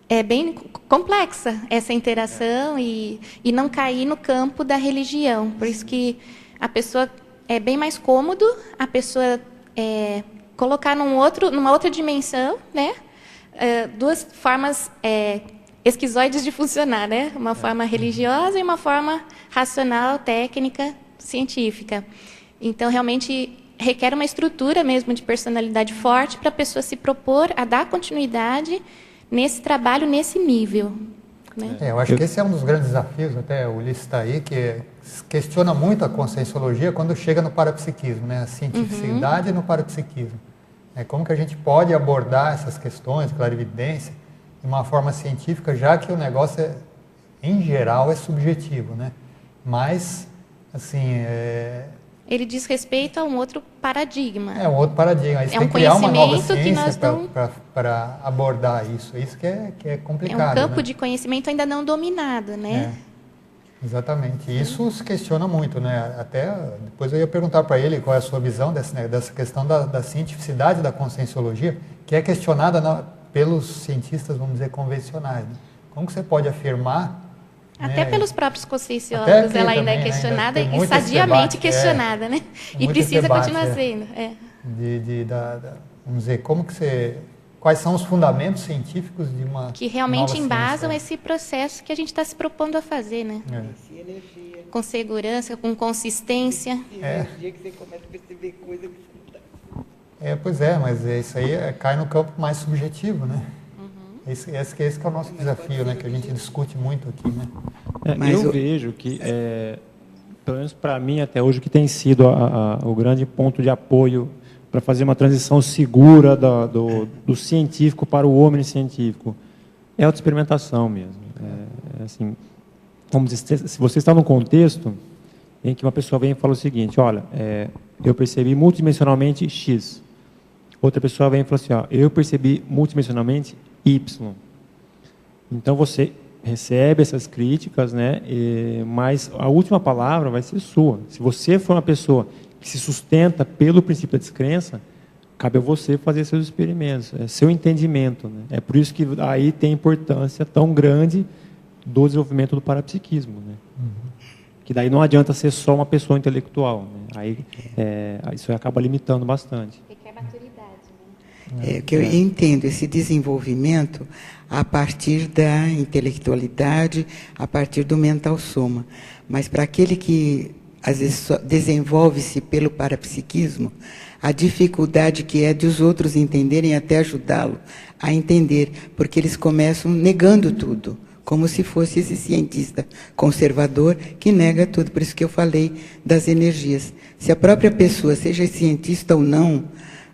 é bem complexa essa interação e não cair no campo da religião. Por isso que a pessoa é bem mais cômodo a pessoa colocar numa outra dimensão, né? Duas formas esquizoides de funcionar, né? Uma forma religiosa e uma forma racional, técnica, científica. Então, realmente, requer uma estrutura mesmo de personalidade forte para a pessoa se propor a dar continuidade nesse trabalho, nesse nível. Né? Eu acho que esse é um dos grandes desafios, até o Ulisses está aí, que questiona muito a conscienciologia quando chega no parapsiquismo, né? A cientificidade no parapsiquismo. Como que a gente pode abordar essas questões, clarividência, de uma forma científica, já que o negócio, em geral, é subjetivo, né? Mas, assim... Ele diz respeito a um outro paradigma. É um outro paradigma. Aí você tem que criar uma nova ciência para abordar isso. É isso que é complicado. É um campo de conhecimento ainda não dominado, né? Exatamente. Isso se questiona muito, né? Até depois eu ia perguntar para ele qual é a sua visão dessa questão da cientificidade da conscienciologia, que é questionada pelos cientistas, vamos dizer, convencionais. Né? Como que você pode afirmar... Até pelos próprios conscienciólogos ela ainda é questionada e sadiamente questionada, né? E precisa continuar sendo. Vamos dizer, quais são os fundamentos científicos de uma que realmente embasam ciência. esse processo que a gente está se propondo a fazer, né? Com segurança, com consistência. Energia que você começa a perceber coisa que você não está. Pois é, mas isso aí cai no campo mais subjetivo, né? Esse que é o nosso desafio, né? Que a gente discute muito aqui, né? Eu vejo que, pelo menos para mim até hoje, o que tem sido o grande ponto de apoio para fazer uma transição segura do científico para o omniscientífico é a autoexperimentação mesmo. Assim, vamos dizer, se você está num contexto em que uma pessoa vem e fala o seguinte, olha, eu percebi multidimensionalmente X. Outra pessoa vem e fala assim, eu percebi multidimensionalmente Y. Então você recebe essas críticas, né? Mas a última palavra vai ser sua. Se você for uma pessoa que se sustenta pelo princípio da descrença, cabe a você fazer seus experimentos, é seu entendimento. Né? É por isso que aí tem importância tão grande do desenvolvimento do parapsiquismo. Né? Que daí não adianta ser só uma pessoa intelectual. Né? Aí isso acaba limitando bastante. Requer maturidade. Que eu entendo esse desenvolvimento a partir da intelectualidade, a partir do mental soma. Mas para aquele que, às vezes, desenvolve-se pelo parapsiquismo, a dificuldade que é de os outros entenderem até ajudá-lo a entender, porque eles começam negando tudo, como se fosse esse cientista conservador que nega tudo. Por isso que eu falei das energias. Se a própria pessoa, seja cientista ou não,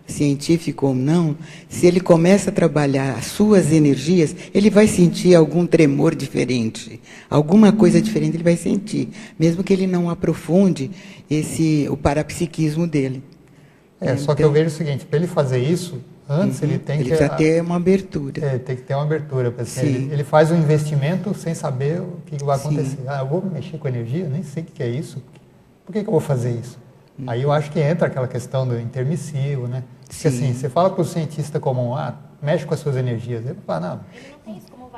científico ou não, se ele começa a trabalhar as suas energias, ele vai sentir algum tremor diferente, alguma coisa diferente ele vai sentir, mesmo que ele não aprofunde o parapsiquismo dele. Só que eu vejo o seguinte, para ele fazer isso, antes ele tem que... Ele precisa ter uma abertura. Tem que ter uma abertura. Assim, ele faz um investimento sem saber o que vai acontecer. Eu vou mexer com energia, nem sei o que é isso. Por que eu vou fazer isso? Aí eu acho que entra aquela questão do intermissivo, né? Porque assim, você fala para o cientista comum, mexe com as suas energias. Ele fala,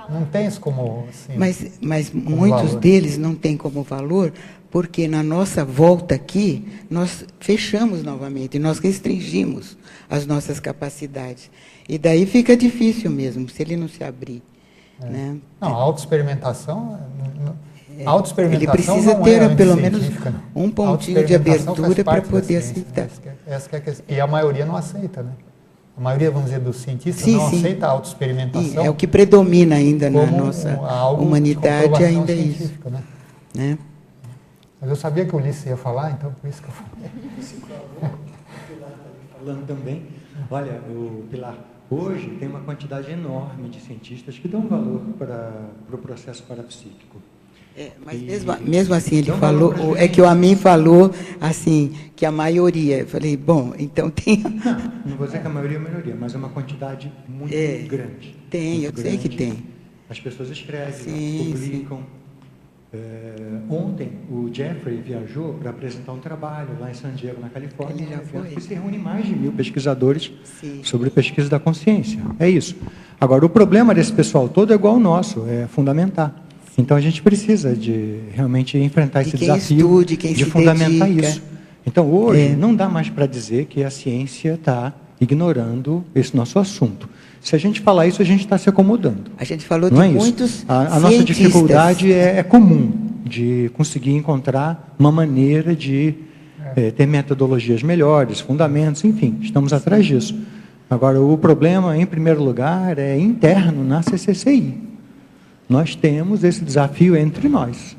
não tem isso como assim, mas muitos valor. Deles não têm como valor, porque na nossa volta aqui, nós fechamos novamente, nós restringimos as nossas capacidades. E daí fica difícil mesmo, se ele não se abrir. Né? Não, a autoexperimentação... Ele precisa ter pelo menos um pontinho de abertura para poder aceitar. Essa que é a questão. E a maioria não aceita, né? A maioria, vamos dizer, dos cientistas não aceita a autoexperimentação. É o que predomina ainda na nossa humanidade, ainda é isso. Né? Mas eu sabia que o Ulisses ia falar, então por isso que eu falei. Falando também, olha, Pilar, hoje tem uma quantidade enorme de cientistas que dão valor para o processo parapsíquico. Mas mesmo assim ele falou, é que o Amin falou assim, que a maioria. Eu falei, bom, então tem. Não vou dizer que a maioria é a minoria, mas é uma quantidade muito grande. Tem, muito eu sei que tem. As pessoas escrevem, Sim, publicam. Ontem o Jeffrey viajou para apresentar um trabalho lá em San Diego, na Califórnia. Ele já foi. Que se reúne mais de 1.000 pesquisadores Sim. sobre pesquisa da consciência. É isso. Agora, o problema desse pessoal todo é igual ao nosso, é fundamentar. Então, a gente precisa de realmente enfrentar esse desafio de fundamentar isso. Então, hoje, não dá mais para dizer que a ciência está ignorando esse nosso assunto. Se a gente falar isso, a gente está se acomodando. A gente falou não de é muitos isso. A nossa dificuldade é comum, de conseguir encontrar uma maneira de ter metodologias melhores, fundamentos, enfim, estamos atrás disso. Agora, o problema, em primeiro lugar, é interno na CCCI. Nós temos esse desafio entre nós.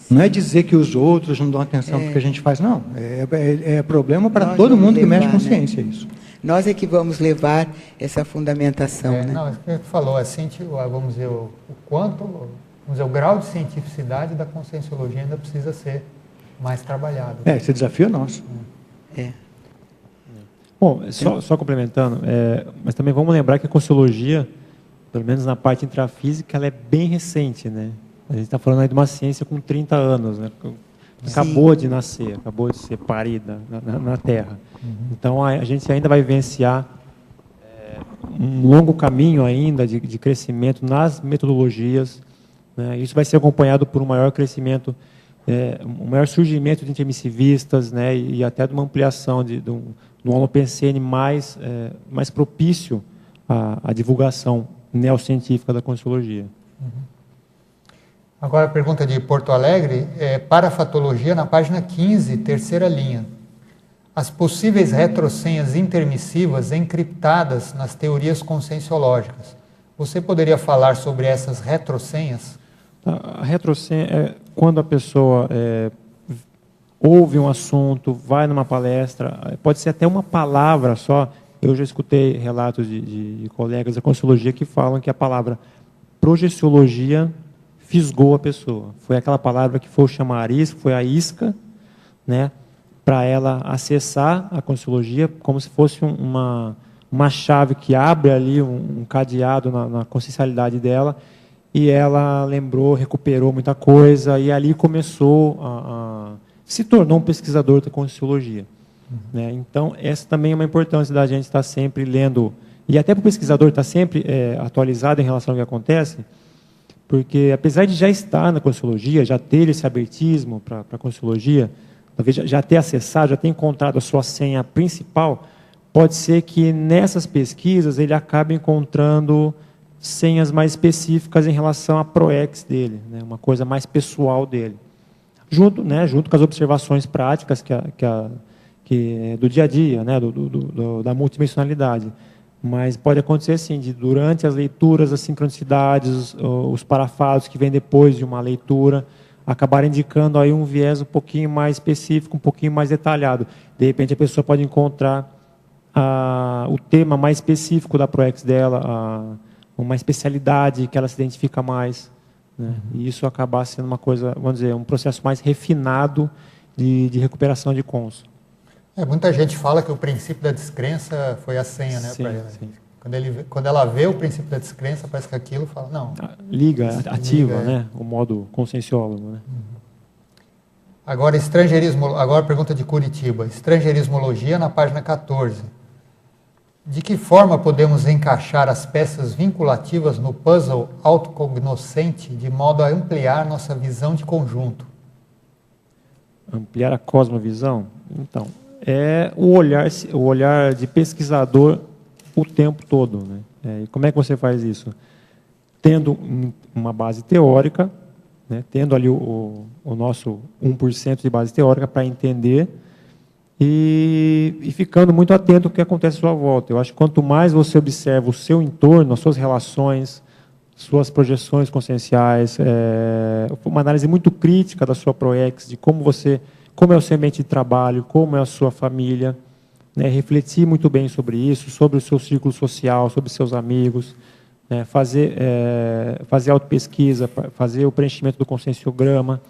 Não é dizer que os outros não dão atenção para o que a gente faz, não. É problema para todo mundo que mexe com ciência, isso. Nós é que vamos levar essa fundamentação, né? Não, é o que você falou, vamos dizer, o grau de cientificidade da conscienciologia ainda precisa ser mais trabalhado. Esse desafio é nosso. Bom, só complementando, mas também vamos lembrar que a conscienciologia, pelo menos na parte intrafísica, ela é bem recente, né? A gente está falando aí de uma ciência com 30 anos, né? Acabou de nascer, acabou de ser parida na Terra. Então, a gente ainda vai vivenciar um longo caminho ainda de crescimento nas metodologias, né? Isso vai ser acompanhado por um maior crescimento, um maior surgimento de intermissivistas, né? E até de uma ampliação do Holopensene mais propício à divulgação neocientífica da conscienciologia. Agora a pergunta de Porto Alegre, parafatologia na página 15, terceira linha. As possíveis retrosenhas intermissivas encriptadas nas teorias conscienciológicas. Você poderia falar sobre essas retrosenhas? A retrosenha é quando a pessoa ouve um assunto, vai numa palestra, pode ser até uma palavra só. Eu já escutei relatos de colegas da conscienciologia que falam que a palavra projeciologia fisgou a pessoa. Foi aquela palavra que foi o chamariz, foi a isca, né, para ela acessar a conscienciologia como se fosse uma chave que abre ali um cadeado na consciencialidade dela, e ela lembrou, recuperou muita coisa, e ali começou se tornou um pesquisador da conscienciologia. Né? Então, essa também é uma importância da gente estar sempre lendo, e até para o pesquisador estar sempre atualizado em relação ao que acontece, porque apesar de já estar na conscienciologia, já ter esse abertismo para a conscienciologia, talvez já ter acessado, já ter encontrado a sua senha principal, pode ser que nessas pesquisas ele acabe encontrando senhas mais específicas em relação à ProEx dele, né? Uma coisa mais pessoal dele. Junto com as observações práticas que do dia a dia, né, da multidimensionalidade. Mas pode acontecer assim, durante as leituras, as sincronicidades, os parafados que vêm depois de uma leitura, acabarem indicando aí um viés um pouquinho mais específico, um pouquinho mais detalhado. De repente a pessoa pode encontrar o tema mais específico da ProEx dela, uma especialidade que ela se identifica mais. Né? E isso acabar sendo uma coisa, vamos dizer, um processo mais refinado de recuperação de cons. Muita gente fala que o princípio da descrença foi a senha, né, para ela. Sim. Quando ela vê o princípio da descrença, parece que aquilo fala, não. Ativa, né, o modo conscienciólogo. Né? Agora, pergunta de Curitiba. Estrangeirismologia na página 14. De que forma podemos encaixar as peças vinculativas no puzzle autocognoscente de modo a ampliar nossa visão de conjunto? Ampliar a cosmovisão? Então, é o olhar de pesquisador o tempo todo. Né? E como é que você faz isso? Tendo uma base teórica, né? Tendo ali o nosso 1% de base teórica para entender e ficando muito atento ao que acontece à sua volta. Eu acho que quanto mais você observa o seu entorno, as suas relações, suas projeções conscienciais, uma análise muito crítica da sua ProEx, de como é o seu ambiente de trabalho, como é a sua família, né? Refletir muito bem sobre isso, sobre o seu círculo social, sobre seus amigos, fazer autopesquisa, fazer o preenchimento do conscienciograma.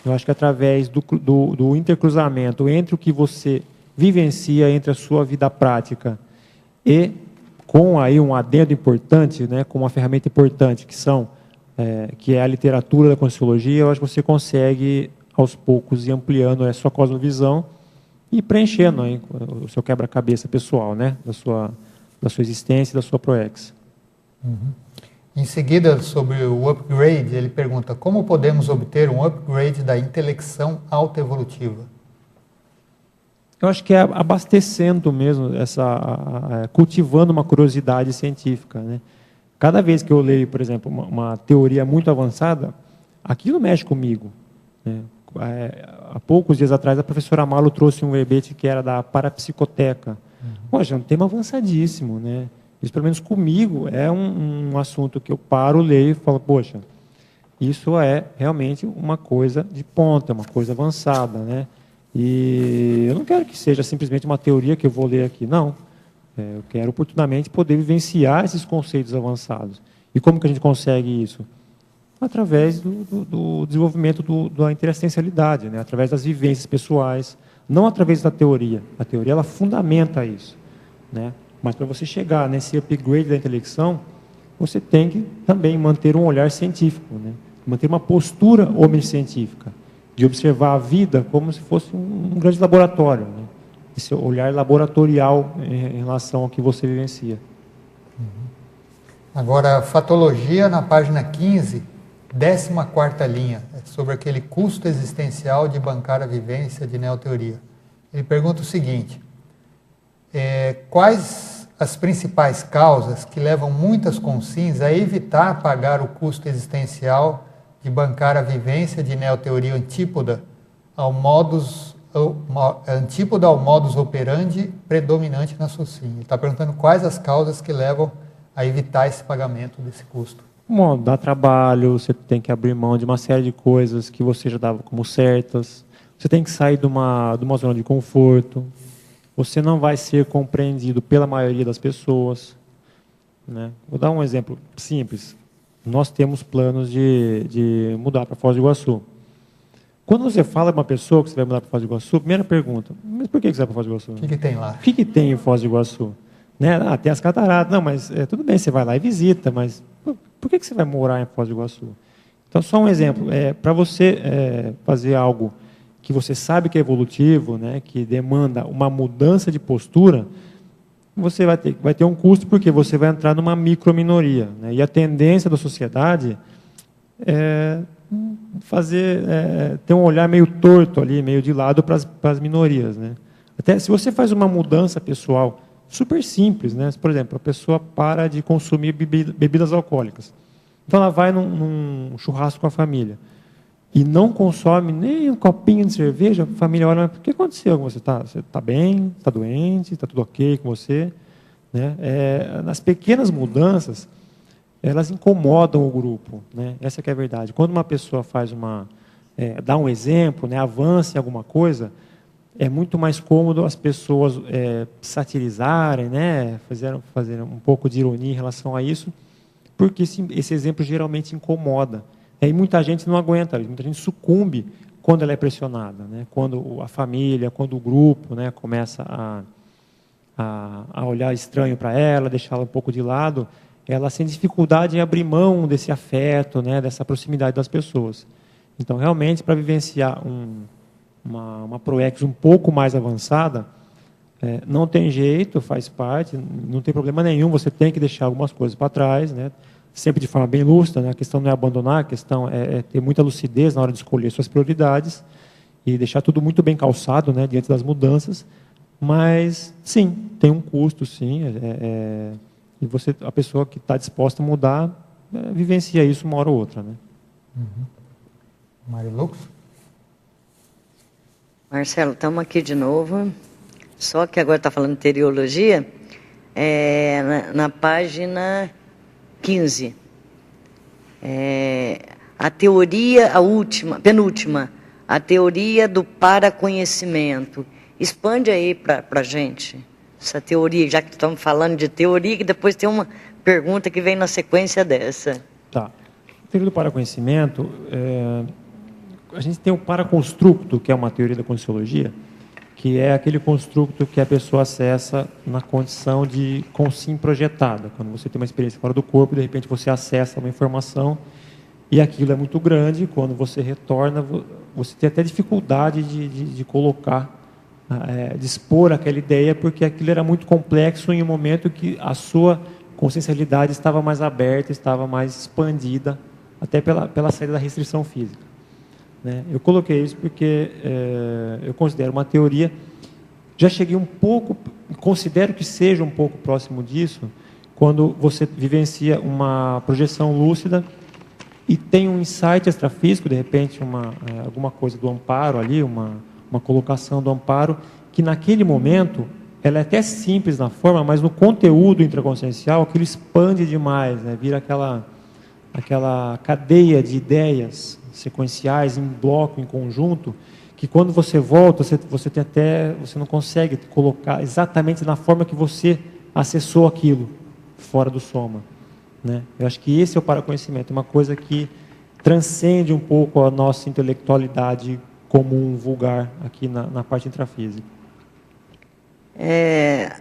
Eu acho que através do intercruzamento entre o que você vivencia entre a sua vida prática e com aí um adendo importante, né, com uma ferramenta importante, que é a literatura da Conscienciologia, eu acho que você consegue, aos poucos, ir ampliando a sua cosmovisão e preenchendo aí o seu quebra-cabeça pessoal, né, da sua existência e da sua ProEx. Em seguida, sobre o upgrade, ele pergunta: como podemos obter um upgrade da intelecção autoevolutiva? Eu acho que é abastecendo mesmo, cultivando uma curiosidade científica, né? Cada vez que eu leio, por exemplo, uma teoria muito avançada, aquilo mexe comigo, né? Há poucos dias atrás, a professora Amalo trouxe um verbete que era da parapsicoteca. Poxa, é um tema avançadíssimo, né? Isso, pelo menos comigo, é um assunto que eu paro, leio e falo, poxa, isso é realmente uma coisa de ponta, uma coisa avançada, né? E eu não quero que seja simplesmente uma teoria que eu vou ler aqui, não. Eu quero oportunamente poder vivenciar esses conceitos avançados. E como que a gente consegue isso? Através do desenvolvimento da interassistencialidade, né? Através das vivências pessoais, não através da teoria. A teoria, ela fundamenta isso, né? Mas para você chegar nesse upgrade da intelecção, você tem que também manter um olhar científico, né? Manter uma postura omniscientífica, de observar a vida como se fosse um grande laboratório, né? Esse olhar laboratorial em relação ao que você vivencia. Agora, fatologia na página 15, 14ª linha, sobre aquele custo existencial de bancar a vivência de neoteoria. Ele pergunta o seguinte: quais as principais causas que levam muitas consciências a evitar pagar o custo existencial de bancar a vivência de neoteoria antípoda ao modus operandi predominante na SOCIM? Ele está perguntando quais as causas que levam a evitar esse pagamento desse custo. Bom, dá trabalho, você tem que abrir mão de uma série de coisas que você já dava como certas, você tem que sair de uma zona de conforto, você não vai ser compreendido pela maioria das pessoas, né? Vou dar um exemplo simples. Nós temos planos de mudar para Foz do Iguaçu. Quando você fala para uma pessoa que você vai mudar para Foz do Iguaçu, primeira pergunta: mas por que você vai para Foz do Iguaçu? O que tem lá? O que tem em Foz do Iguaçu? Né? Tem as cataratas. Não, mas tudo bem, você vai lá e visita, mas por que você vai morar em Foz do Iguaçu? Então, só um exemplo. Para você fazer algo que você sabe que é evolutivo, né, que demanda uma mudança de postura, você vai ter um custo, porque você vai entrar numa microminoria, né? E a tendência da sociedade é ter um olhar meio torto ali, meio de lado para as minorias, né? Até se você faz uma mudança pessoal super simples, né? Por exemplo, a pessoa para de consumir bebidas alcoólicas. Então ela vai num churrasco com a família e não consome nem um copinho de cerveja, a família olha: mas o que aconteceu com você? Você está bem? Está doente? Está tudo ok com você? Né? Nas pequenas mudanças, elas incomodam o grupo, né? Essa que é a verdade. Quando uma pessoa dá um exemplo, né, avança em alguma coisa, é muito mais cômodo as pessoas satirizarem, né, fazer um pouco de ironia em relação a isso, porque esse exemplo geralmente incomoda. E muita gente não aguenta, muita gente sucumbe quando ela é pressionada, né? Quando a família, quando o grupo, né, começa a olhar estranho para ela, deixá-la um pouco de lado, ela tem dificuldade em abrir mão desse afeto, né, dessa proximidade das pessoas. Então, realmente, para vivenciar uma ProEx um pouco mais avançada, não tem jeito, faz parte, não tem problema nenhum, você tem que deixar algumas coisas para trás, né? Sempre de forma bem lúcida, né? A questão não é abandonar, a questão é ter muita lucidez na hora de escolher suas prioridades e deixar tudo muito bem calçado, né, diante das mudanças. Mas, sim, tem um custo, sim, e a pessoa que está disposta a mudar, vivencia isso uma hora ou outra, né? Mário Lux? Marcelo, estamos aqui de novo, só que agora está falando de teriologia, na página 15. A teoria, penúltima, a teoria do paraconhecimento. Expande aí para a gente essa teoria, já que estamos falando de teoria, que depois tem uma pergunta que vem na sequência dessa. Tá. A teoria do paraconhecimento, a gente tem o paraconstructo, que é uma teoria da Conscienciologia, que é aquele construto que a pessoa acessa na condição de consim projetada. Quando você tem uma experiência fora do corpo, de repente você acessa uma informação e aquilo é muito grande, quando você retorna, você tem até dificuldade de colocar, de expor aquela ideia, porque aquilo era muito complexo em um momento que a sua consciencialidade estava mais aberta, estava mais expandida, até pela saída da restrição física. Né? Eu coloquei isso porque eu considero uma teoria, já cheguei um pouco, considero que seja um pouco próximo disso, quando você vivencia uma projeção lúcida e tem um insight extrafísico, de repente alguma coisa do amparo ali, uma colocação do amparo, que naquele momento, ela é até simples na forma, mas no conteúdo intraconsciencial, aquilo expande demais, né? Vira aquela cadeia de ideias sequenciais, em bloco, em conjunto, que quando você volta, você não consegue colocar exatamente na forma que você acessou aquilo, fora do soma. Né? Eu acho que esse é o paraconhecimento, uma coisa que transcende um pouco a nossa intelectualidade comum, vulgar, aqui na parte intrafísica.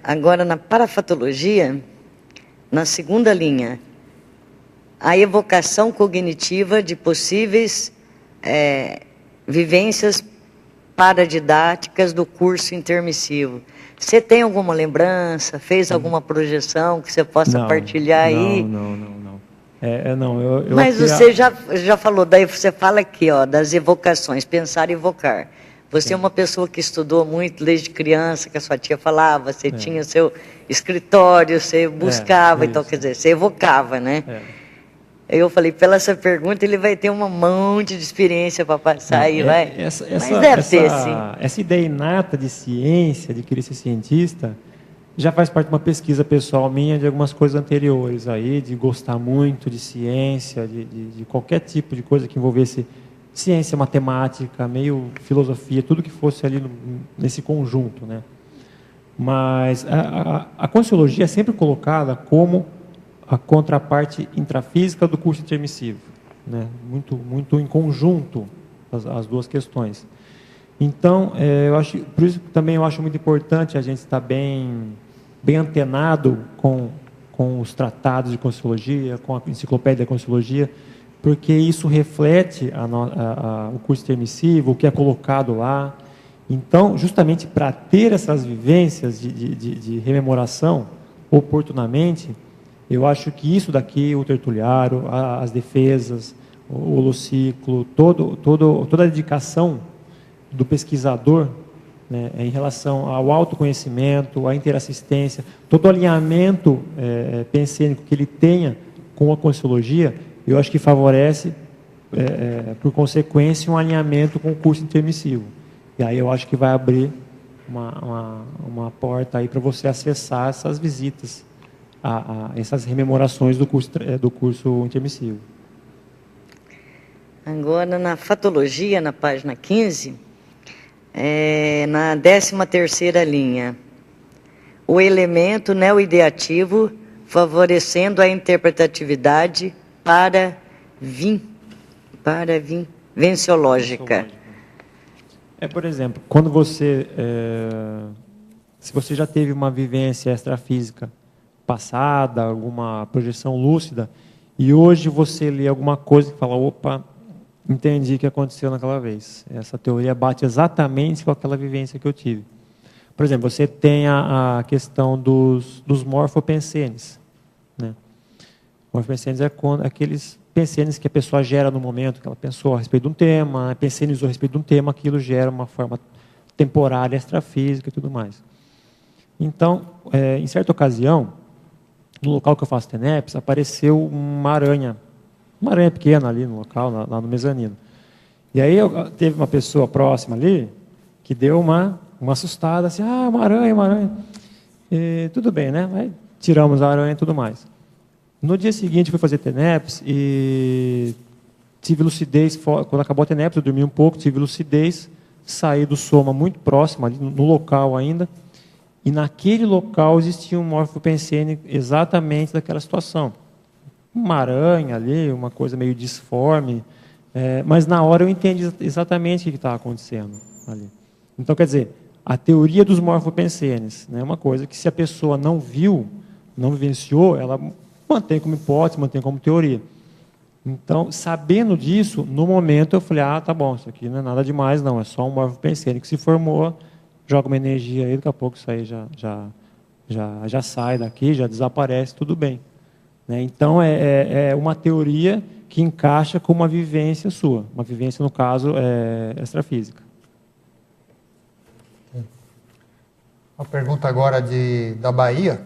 Agora, na parafatologia, na segunda linha, a evocação cognitiva de possíveis vivências paradidáticas do curso intermissivo. Você tem alguma lembrança? Fez alguma projeção que você possa partilhar aí? Não. Mas você já falou, daí você fala aqui, ó, das evocações, pensar e evocar. Você é uma pessoa que estudou muito desde criança, que a sua tia falava, você tinha seu escritório, você buscava, então, quer dizer, você evocava, né? Eu falei, pela essa pergunta, ele vai ter um monte de experiência para passar aí, vai. Mas deve ter, sim. Essa ideia inata de ciência, de querer ser cientista, já faz parte de uma pesquisa pessoal minha, de algumas coisas anteriores aí, de gostar muito de ciência, de qualquer tipo de coisa que envolvesse ciência, matemática, meio filosofia, tudo que fosse ali nesse conjunto, né? Mas a Conscienciologia é sempre colocada como a contraparte intrafísica do curso intermissivo, né? Muito em conjunto as duas questões. Então, por isso também eu acho muito importante a gente estar bem antenado com os tratados de Conscienciologia, com a enciclopédia da Conscienciologia, porque isso reflete o curso intermissivo, o que é colocado lá. Então, justamente para ter essas vivências de rememoração oportunamente, eu acho que isso daqui, o tertuliário, as defesas, o holociclo, toda a dedicação do pesquisador, né, em relação ao autoconhecimento, à interassistência, todo o alinhamento pensênico que ele tenha com a Conscienciologia, eu acho que favorece, por consequência, um alinhamento com o curso intermissivo. E aí eu acho que vai abrir uma porta aí para você acessar essas visitas, essas rememorações do curso intermissivo. Agora, na fatologia, na página 15, na 13ª linha, o elemento neoideativo favorecendo a interpretatividade vivenciológica. Por exemplo, quando você, se você já teve uma vivência extrafísica passada, alguma projeção lúcida, e hoje você lê alguma coisa e fala, opa, entendi o que aconteceu naquela vez. Essa teoria bate exatamente com aquela vivência que eu tive. Por exemplo, você tem a questão dos morfopensenes. Né? Morfopensenes é aqueles pensenes que a pessoa gera no momento que ela pensou a respeito de um tema, pensenizou a respeito de um tema, aquilo gera uma forma temporária, extrafísica e tudo mais. Então, em certa ocasião, no local que eu faço TENEPS, apareceu uma aranha pequena ali no local, lá no mezanino. E aí teve uma pessoa próxima ali que deu uma assustada, assim, uma aranha. E, tudo bem, né? Aí, tiramos a aranha e tudo mais. No dia seguinte, fui fazer TENEPS e tive lucidez. Quando acabou a TENEPS, eu dormi um pouco, tive lucidez, saí do soma muito próximo, ali no local ainda, e naquele local existia um morfopensene exatamente daquela situação. Uma aranha ali, uma coisa meio disforme, mas na hora eu entendi exatamente o que estava acontecendo ali. Então, quer dizer, a teoria dos morfopensenes, né, é uma coisa que se a pessoa não viu, não vivenciou, ela mantém como hipótese, mantém como teoria. Então, sabendo disso, no momento eu falei, tá bom, isso aqui não é nada demais, não, é só um morfopensene que se formou, joga uma energia aí, daqui a pouco isso aí já sai daqui, já desaparece, tudo bem. Né? Então, é uma teoria que encaixa com uma vivência sua, uma vivência, no caso, extrafísica. Uma pergunta agora da Bahia,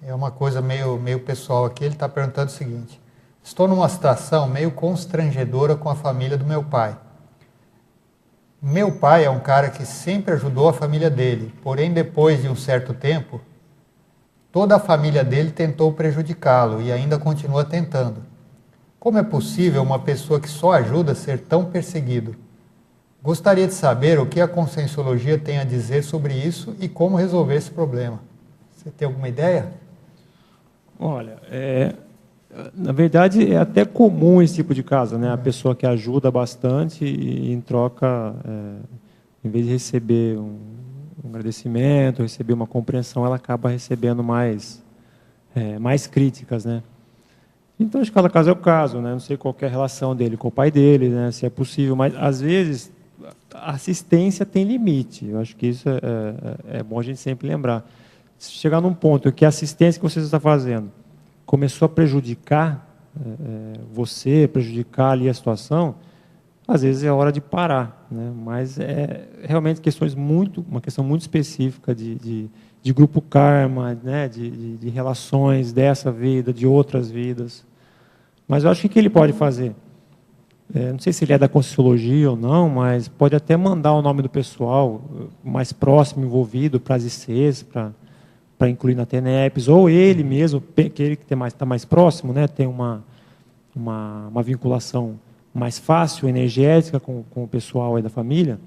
é uma coisa meio pessoal aqui, ele está perguntando o seguinte: estou numa situação meio constrangedora com a família do meu pai. Meu pai é um cara que sempre ajudou a família dele, porém depois de um certo tempo, toda a família dele tentou prejudicá-lo e ainda continua tentando. Como é possível uma pessoa que só ajuda ser tão perseguido? Gostaria de saber o que a Conscienciologia tem a dizer sobre isso e como resolver esse problema. Você tem alguma ideia? Olha, na verdade é até comum esse tipo de caso, né? A pessoa que ajuda bastante e em troca, em vez de receber um agradecimento, receber uma compreensão, ela acaba recebendo mais críticas, né? Então, acho que cada caso é o caso, né? Não sei qual é a relação dele com o pai dele, né? Se é possível, mas às vezes a assistência tem limite. Eu acho que isso é bom a gente sempre lembrar. Se chegar num ponto em que a assistência que você está fazendo começou a prejudicar você, prejudicar ali a situação, às vezes é hora de parar, né? Mas realmente uma questão muito específica de grupo karma, né? de relações dessa vida, de outras vidas. Mas eu acho que ele pode fazer? Não sei se ele é da Conscienciologia ou não, mas pode até mandar o nome do pessoal mais próximo envolvido para as ICs, para incluir na TENEPS, ou ele mesmo, aquele que está mais próximo, né? Tem uma vinculação mais fácil, energética com o pessoal aí da família.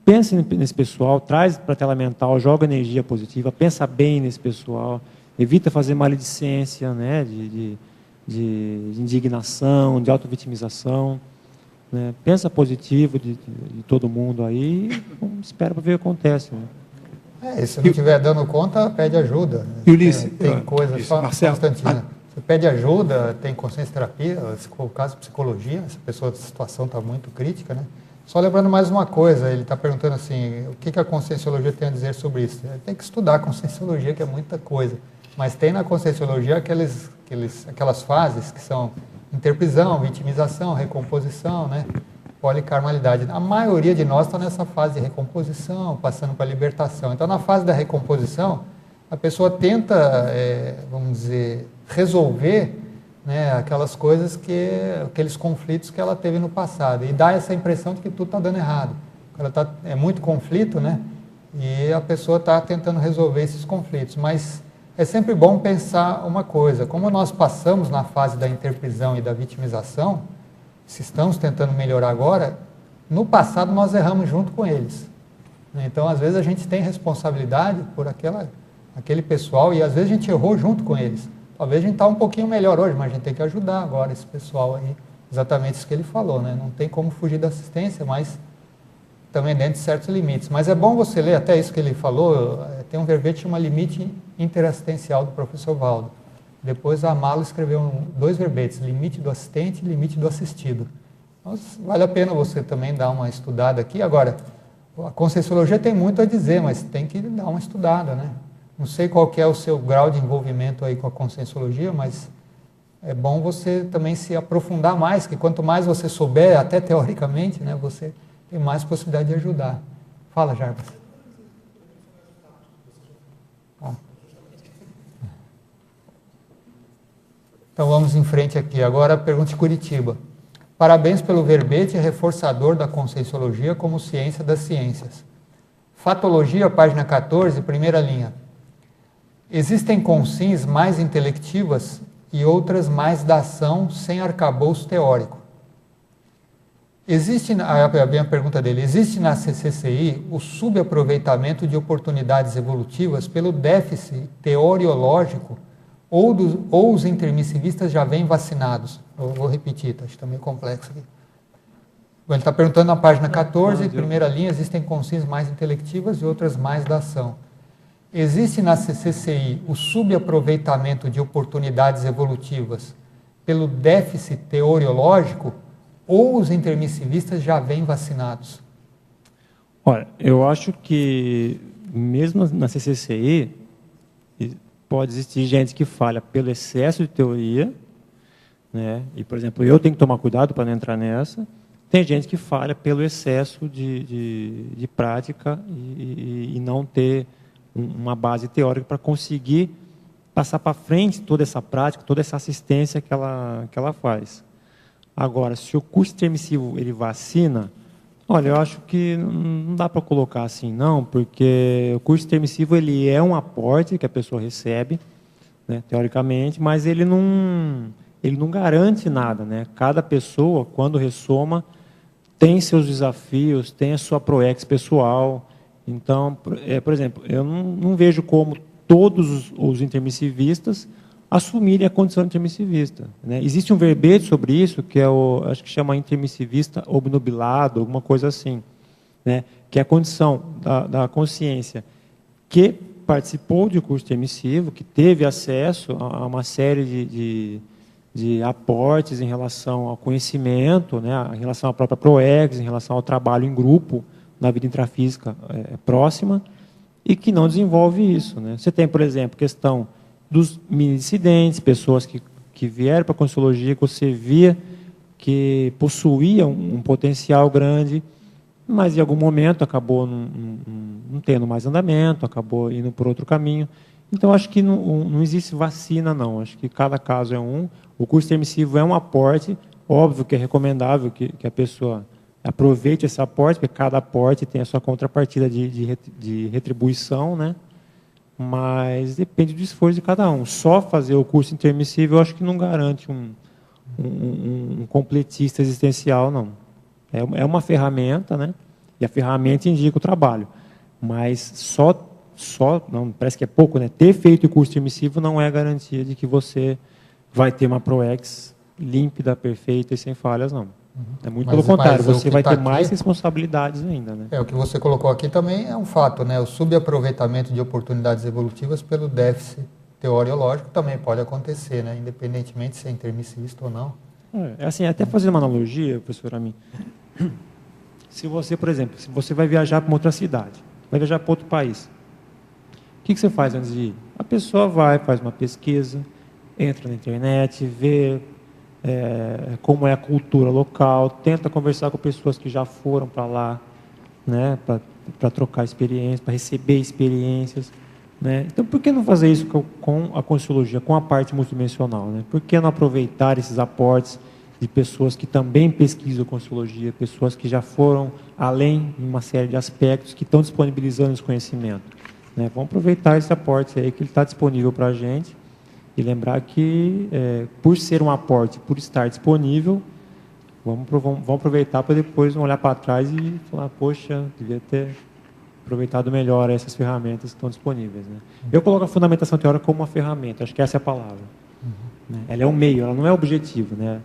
Pense nesse pessoal, traz para a tela mental, joga energia positiva, pensa bem nesse pessoal, evita fazer maledicência, né, de indignação, de autovitimização, né, pensa positivo de todo mundo aí, espera para ver o que acontece. Né. E se não estiver dando conta, pede ajuda. E Ulisses, tem coisa só Marcelo, Constantina. Você pede ajuda, tem consciência terapia, se for o caso, psicologia, se a situação está muito crítica, né? Só lembrando mais uma coisa, ele está perguntando assim, o que a Conscienciologia tem a dizer sobre isso? Tem que estudar a Conscienciologia, que é muita coisa. Mas tem na Conscienciologia aquelas fases que são interprisão, vitimização, recomposição, né? Policarmalidade. A maioria de nós está nessa fase de recomposição, passando para a libertação. Então, na fase da recomposição, a pessoa tenta, vamos dizer, resolver, né, aquelas coisas aqueles conflitos que ela teve no passado, e dá essa impressão de que tudo está dando errado. É muito conflito, né, e a pessoa está tentando resolver esses conflitos, mas é sempre bom pensar uma coisa: como nós passamos na fase da interprisão e da vitimização, se estamos tentando melhorar agora, no passado nós erramos junto com eles. Então, às vezes a gente tem responsabilidade por aquele pessoal, e às vezes a gente errou junto com eles. Talvez a gente está um pouquinho melhor hoje, mas a gente tem que ajudar agora esse pessoal aí. Exatamente isso que ele falou, né? Não tem como fugir da assistência, mas também dentro de certos limites. Mas é bom você ler até isso que ele falou. Tem um verbete que chama Limite Interassistencial do professor Valdo. Depois a Amalo escreveu 2 verbetes, Limite do Assistente e Limite do Assistido. Então, vale a pena você também dar uma estudada aqui. Agora, a Conscienciologia tem muito a dizer, mas tem que dar uma estudada, né? Não sei qual que é o seu grau de envolvimento aí com a Conscienciologia, mas é bom você também se aprofundar mais, que quanto mais você souber, até teoricamente, né, você tem mais possibilidade de ajudar. Fala, Jarbas. Então vamos em frente aqui. Agora a pergunta de Curitiba. Parabéns pelo verbete reforçador da Conscienciologia como ciência das ciências. Fatologia, página 14, primeira linha. Existem consins mais intelectivas e outras mais da ação sem arcabouço teórico. A minha pergunta dele, existe na CCCI o subaproveitamento de oportunidades evolutivas pelo déficit teoriológico ou os intermissivistas já vêm vacinados? Eu vou repetir, acho que está meio complexo aqui. Ele está perguntando na página 14, primeira linha, existem consciências mais intelectivas e outras mais da ação. Existe na CCCI o subaproveitamento de oportunidades evolutivas pelo déficit teoriológico ou os intermissivistas já vêm vacinados? Olha, eu acho que mesmo na CCCI pode existir gente que falha pelo excesso de teoria, né? E, por exemplo, eu tenho que tomar cuidado para não entrar nessa. Tem gente que falha pelo excesso de prática e não ter uma base teórica para conseguir passar para frente toda essa prática, toda essa assistência que ela faz. Agora, se o curso intermissivo ele vacina, olha, eu acho que não dá para colocar assim, não, porque o curso intermissivo ele é um aporte que a pessoa recebe, né, teoricamente, mas ele não garante nada, né? Cada pessoa, quando ressoma, tem seus desafios, tem a sua ProEx pessoal. Então, por exemplo, eu não vejo como todos os intermissivistas assumirem a condição de intermissivista, né? Existe um verbete sobre isso, que acho que chama intermissivista obnubilado, alguma coisa assim, né? Que é a condição da consciência que participou de curso intermissivo, que teve acesso a uma série de aportes em relação ao conhecimento, né? Em relação à própria ProEx, em relação ao trabalho em grupo, na vida intrafísica próxima, e que não desenvolve isso, né? Você tem, por exemplo, questão dos mini-dissidentes, pessoas que vieram para a Conscienciologia, que você via que possuíam um potencial grande, mas em algum momento acabou não tendo mais andamento, acabou indo por outro caminho. Então, acho que não existe vacina, não. Acho que cada caso é um. O curso intermissivo é um aporte, óbvio que é recomendável que a pessoa aproveite esse aporte, porque cada aporte tem a sua contrapartida de retribuição, né? Mas depende do esforço de cada um. Só fazer o curso intermissivo, eu acho que não garante um completista existencial, não. É uma ferramenta, né? E a ferramenta indica o trabalho. Mas não, parece que é pouco, né? Ter feito o curso intermissivo não é a garantia de que você vai ter uma ProEx límpida, perfeita e sem falhas, não. É muito pelo contrário, você vai ter mais responsabilidades ainda, né? O que você colocou aqui também é um fato, né? O subaproveitamento de oportunidades evolutivas pelo déficit teoriológico também pode acontecer, né? Independentemente se é intermissivista ou não. Assim, até fazer uma analogia, professor Amin. Se você, por exemplo, se você vai viajar para uma outra cidade, vai viajar para outro país, o que você faz antes de ir? A pessoa vai, faz uma pesquisa, entra na internet, vê como é a cultura local, tenta conversar com pessoas que já foram para lá, né, para trocar experiências, para receber experiências, né? Então, por que não fazer isso com a Conscienciologia, com a parte multidimensional, né? Por que não aproveitar esses aportes de pessoas que também pesquisam Conscienciologia, pessoas que já foram além em uma série de aspectos, que estão disponibilizando esse conhecimento, né? Vamos aproveitar esse aporte aí que ele está disponível para a gente. E lembrar que, por ser um aporte, por estar disponível, vamos aproveitar para depois olhar para trás e falar, poxa, devia ter aproveitado melhor essas ferramentas que estão disponíveis, né? Eu coloco a fundamentação teórica como uma ferramenta, acho que essa é a palavra. Né? Ela é um meio, ela não é objetivo, né?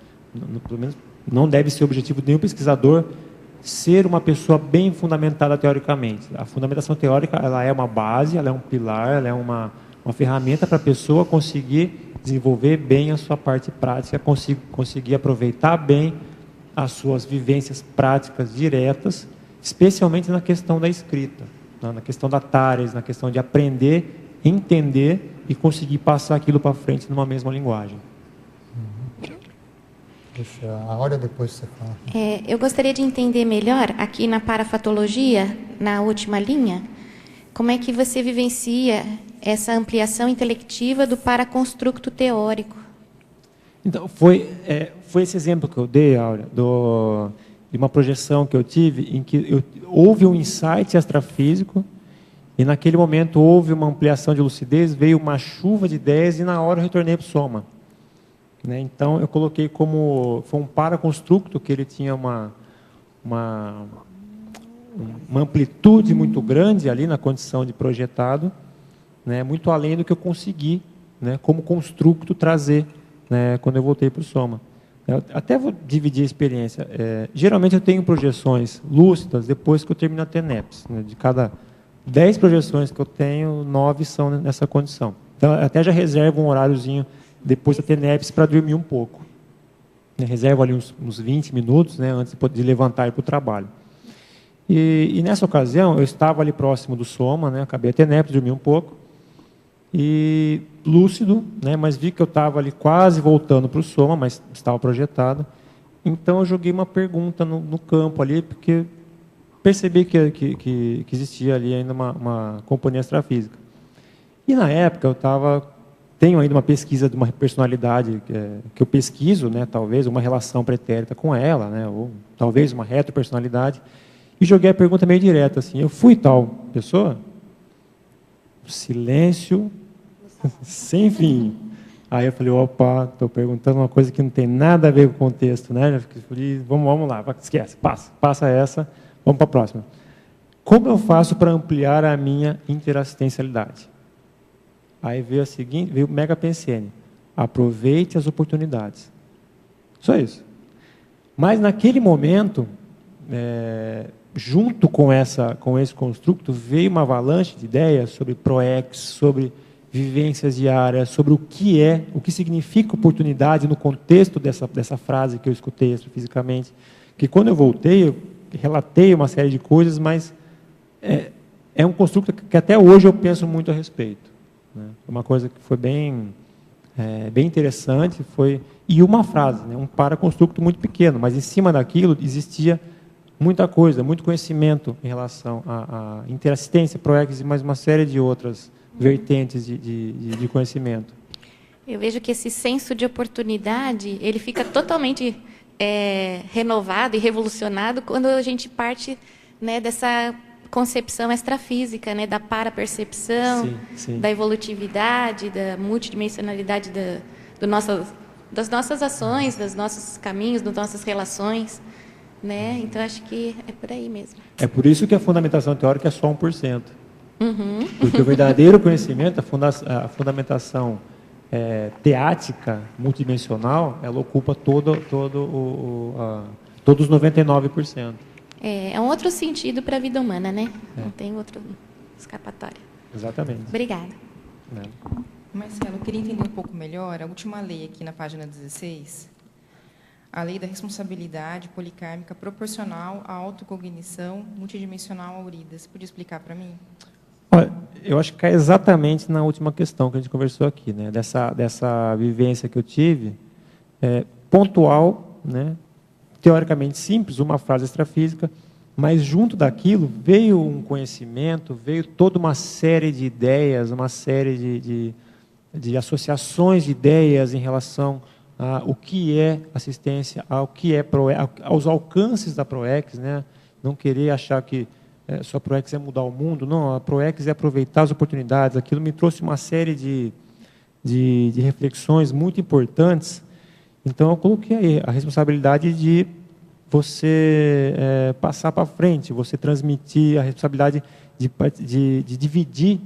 Pelo menos não deve ser objetivo de nenhum pesquisador ser uma pessoa bem fundamentada teoricamente. A fundamentação teórica, ela é uma base, ela é um pilar, ela é uma ferramenta para a pessoa conseguir desenvolver bem a sua parte prática, conseguir aproveitar bem as suas vivências práticas diretas, especialmente na questão da escrita, na questão da TARES, na questão de aprender, entender e conseguir passar aquilo para frente numa mesma linguagem. Deixa a hora depois você fala. Eu gostaria de entender melhor, aqui na parafatologia, na última linha, como é que você vivencia essa ampliação intelectiva do paraconstructo teórico? Então, foi esse exemplo que eu dei, Áurea, de uma projeção que eu tive, em que houve um insight extrafísico, e naquele momento houve uma ampliação de lucidez, veio uma chuva de ideias, e na hora eu retornei para o soma. Né? Então, eu coloquei como... Foi um paraconstructo, que ele tinha uma amplitude muito grande ali na condição de projetado, né, muito além do que eu consegui, né, como construto trazer, né, quando eu voltei para o Soma. Eu até vou dividir a experiência. Geralmente eu tenho projeções lúcidas depois que eu termino a TENEPS. Né, de cada 10 projeções que eu tenho, 9 são nessa condição. Então, até já reservo um horáriozinho depois da TENEPS para dormir um pouco. Reservo ali uns 20 minutos, né, antes de levantar e ir para o trabalho. E nessa ocasião, eu estava ali próximo do Soma, né, acabei a TENEPS, dormi um pouco, e lúcido, né, mas vi que eu estava ali quase voltando para o Soma, mas estava projetado. Então, eu joguei uma pergunta no campo ali, porque percebi que existia ali ainda uma companhia extrafísica. E, na época, tenho ainda uma pesquisa de uma personalidade que eu pesquiso, né, talvez uma relação pretérita com ela, né, ou talvez uma retropersonalidade, e joguei a pergunta meio direta, assim, eu fui tal pessoa? Silêncio, sem fim. Aí eu falei, opa, estou perguntando uma coisa que não tem nada a ver com o contexto, né? Falei, vamos lá, esquece, passa essa, vamos para a próxima. Como eu faço para ampliar a minha interassistencialidade? Aí veio o Mega PSN. Aproveite as oportunidades. Só isso. Mas naquele momento, junto com esse construto, veio uma avalanche de ideias sobre PROEX, sobre vivências diárias, sobre o que significa oportunidade no contexto dessa frase que eu escutei astrofisicamente. Que quando eu voltei, eu relatei uma série de coisas, mas é um construto que até hoje eu penso muito a respeito. Né? Uma coisa que foi bem interessante, e uma frase, né? Um paraconstruto muito pequeno, mas em cima daquilo existia muita coisa, muito conhecimento em relação à interassistência, PROEX e mais uma série de outras vertentes de conhecimento. Eu vejo que esse senso de oportunidade, ele fica totalmente renovado e revolucionado quando a gente parte, né, dessa concepção extrafísica, né, da parapercepção, da evolutividade, da multidimensionalidade das nossas ações, dos nossos caminhos, das nossas relações. Né? Então, acho que é por aí mesmo. É por isso que a fundamentação teórica é só 1%. Uhum. Porque o verdadeiro conhecimento, a fundamentação teática, multidimensional, ela ocupa todos os 99%. É um outro sentido para a vida humana, né? Não tem outro escapatória. Exatamente. Obrigada. Marcelo, eu queria entender um pouco melhor a última lei aqui na página 16, a lei da responsabilidade policármica proporcional à autocognição multidimensional aurida. Você podia explicar para mim? Olha, eu acho que cai exatamente na última questão que a gente conversou aqui, né? Dessa vivência que eu tive, pontual, né? Teoricamente simples, uma frase extrafísica, mas junto daquilo veio um conhecimento, veio toda uma série de ideias, uma série de associações de ideias em relação o que é assistência, ao que é aos alcances da PROEX, né? Não querer achar que só a PROEX é mudar o mundo, não, a PROEX é aproveitar as oportunidades. Aquilo me trouxe uma série de reflexões muito importantes. Então, eu coloquei aí a responsabilidade de você passar para frente, você transmitir a responsabilidade de dividir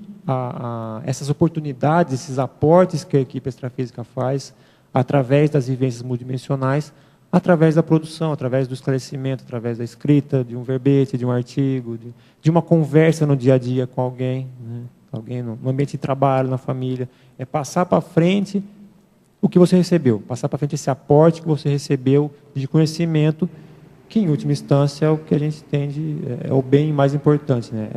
essas oportunidades, esses aportes que a equipe extrafísica faz, através das vivências multidimensionais, através da produção, através do esclarecimento, através da escrita, de um verbete, de um artigo, de uma conversa no dia a dia com alguém, né? Alguém no ambiente de trabalho, na família. É passar para frente o que você recebeu, passar para frente esse aporte que você recebeu de conhecimento, que em última instância é o que a gente entende, é o bem mais importante, né?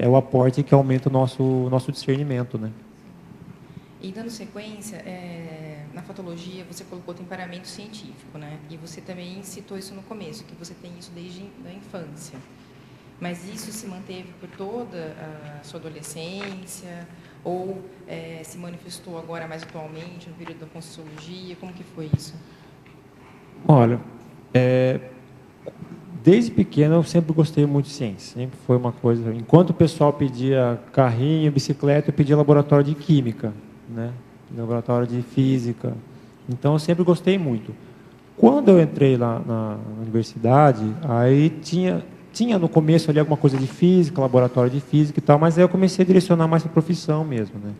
É o aporte que aumenta o nosso discernimento, né? E dando sequência, na fatologia você colocou temperamento científico, né? E você também citou isso no começo, que você tem isso desde a infância. Mas isso se manteve por toda a sua adolescência? Ou se manifestou agora mais atualmente, no período da Conscienciologia? Como que foi isso? Olha, desde pequeno eu sempre gostei muito de ciência. Sempre foi uma coisa... Enquanto o pessoal pedia carrinho, bicicleta, eu pedia laboratório de química, né? Laboratório de física. Então, eu sempre gostei muito. Quando eu entrei lá na universidade, aí tinha no começo ali alguma coisa de física, laboratório de física e tal, mas aí eu comecei a direcionar mais para a profissão mesmo, né?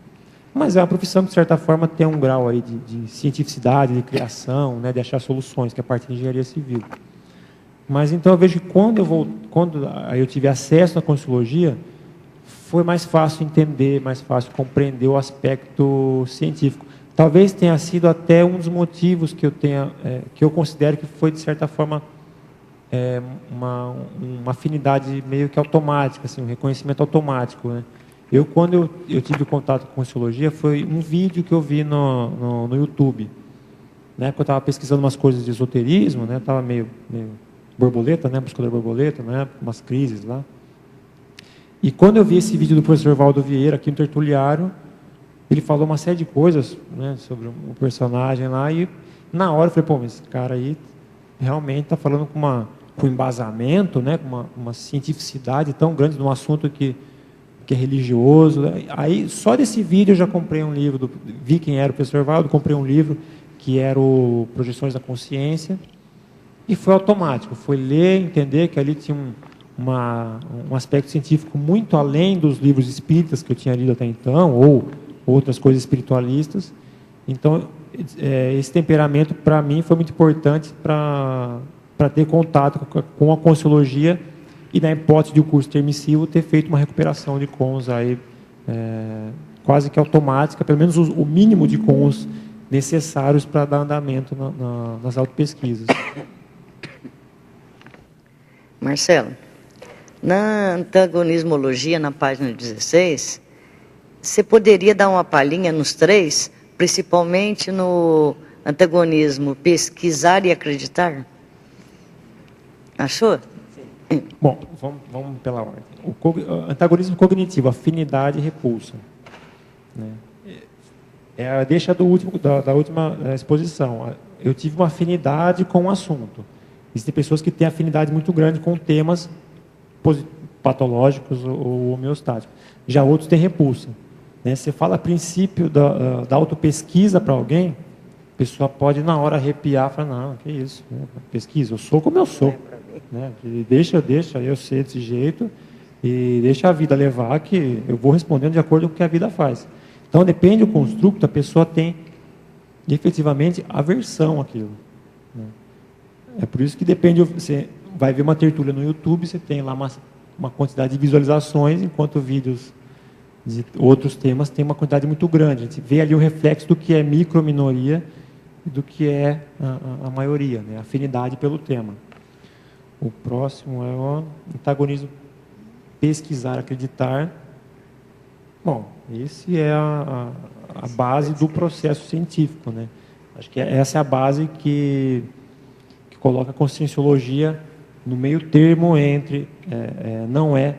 Mas é uma profissão que, de certa forma, tem um grau aí de cientificidade, de criação, né, de achar soluções, que é a parte de engenharia civil. Mas então eu vejo que quando eu tive acesso à Conscienciologia, foi mais fácil entender, mais fácil compreender o aspecto científico. Talvez tenha sido até um dos motivos que eu considero que foi, de certa forma, uma afinidade meio que automática, assim, um reconhecimento automático, né? Quando eu tive contato com Conscienciologia, foi um vídeo que eu vi no YouTube. Né? Porque eu estava pesquisando umas coisas de esoterismo, né? Estava meio borboleta, né? Buscador borboleta, né? Umas crises lá. E quando eu vi esse vídeo do professor Valdo Vieira aqui no Tertuliário, ele falou uma série de coisas, né, sobre um personagem lá, e na hora eu falei, pô, mas esse cara aí realmente está falando com um embasamento, né, com uma cientificidade tão grande de um assunto que é religioso. Aí, só desse vídeo eu já comprei um livro, vi quem era o professor Valdo, comprei um livro que era o Projeções da Consciência, e foi automático, foi ler, entender que ali tinha um aspecto científico muito além dos livros espíritas que eu tinha lido até então, ou outras coisas espiritualistas. Então, esse temperamento, para mim, foi muito importante para ter contato com a Conscienciologia e, na hipótese de o curso ter missivo, ter feito uma recuperação de cons aí, quase que automática, pelo menos o mínimo de cons necessários para dar andamento nas autopesquisas. Marcelo, na antagonismologia, na página 16, você poderia dar uma palhinha nos 3, principalmente no antagonismo pesquisar e acreditar? Achou? Sim. Bom, vamos pela ordem. O antagonismo cognitivo, afinidade e repulsa. Né? É a deixa da última exposição. Eu tive uma afinidade com o assunto. Existem pessoas que têm afinidade muito grande com temas patológicos ou homeostáticos. Já outros têm repulsa. Né? Você fala a princípio da autopesquisa para alguém, a pessoa pode na hora arrepiar e falar, não, que isso, né? Pesquisa, eu sou como eu sou. Né? Deixa eu ser desse jeito e deixa a vida levar, que eu vou respondendo de acordo com o que a vida faz. Então, depende do construto, a pessoa tem efetivamente aversão àquilo. Né? É por isso que depende, você vai ver uma tertúlia no YouTube, você tem lá uma quantidade de visualizações, enquanto vídeos de outros temas tem uma quantidade muito grande. A gente vê ali o reflexo do que é microminoria e do que é a maioria, né? A afinidade pelo tema. O próximo é o antagonismo pesquisar, acreditar. Bom, esse é a base do processo científico, né? Acho que essa é a base que coloca a Conscienciologia no meio termo entre não é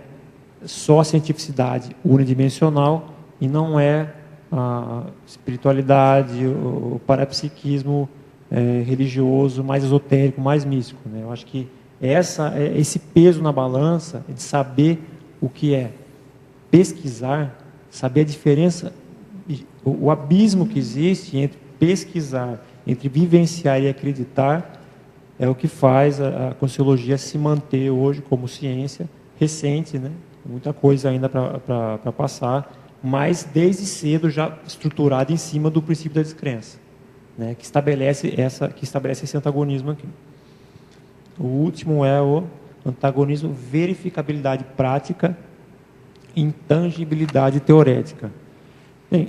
só a cientificidade unidimensional e não é a espiritualidade, o parapsiquismo religioso mais esotérico, mais místico, né? Eu acho que esse peso na balança de saber o que é pesquisar, saber a diferença, o abismo que existe entre pesquisar, entre vivenciar e acreditar, é o que faz a Conscienciologia se manter hoje como ciência recente, né? Muita coisa ainda para passar, mas desde cedo já estruturada em cima do princípio da descrença, né? que estabelece esse antagonismo aqui. O último é o antagonismo verificabilidade prática, intangibilidade teorética. Bem,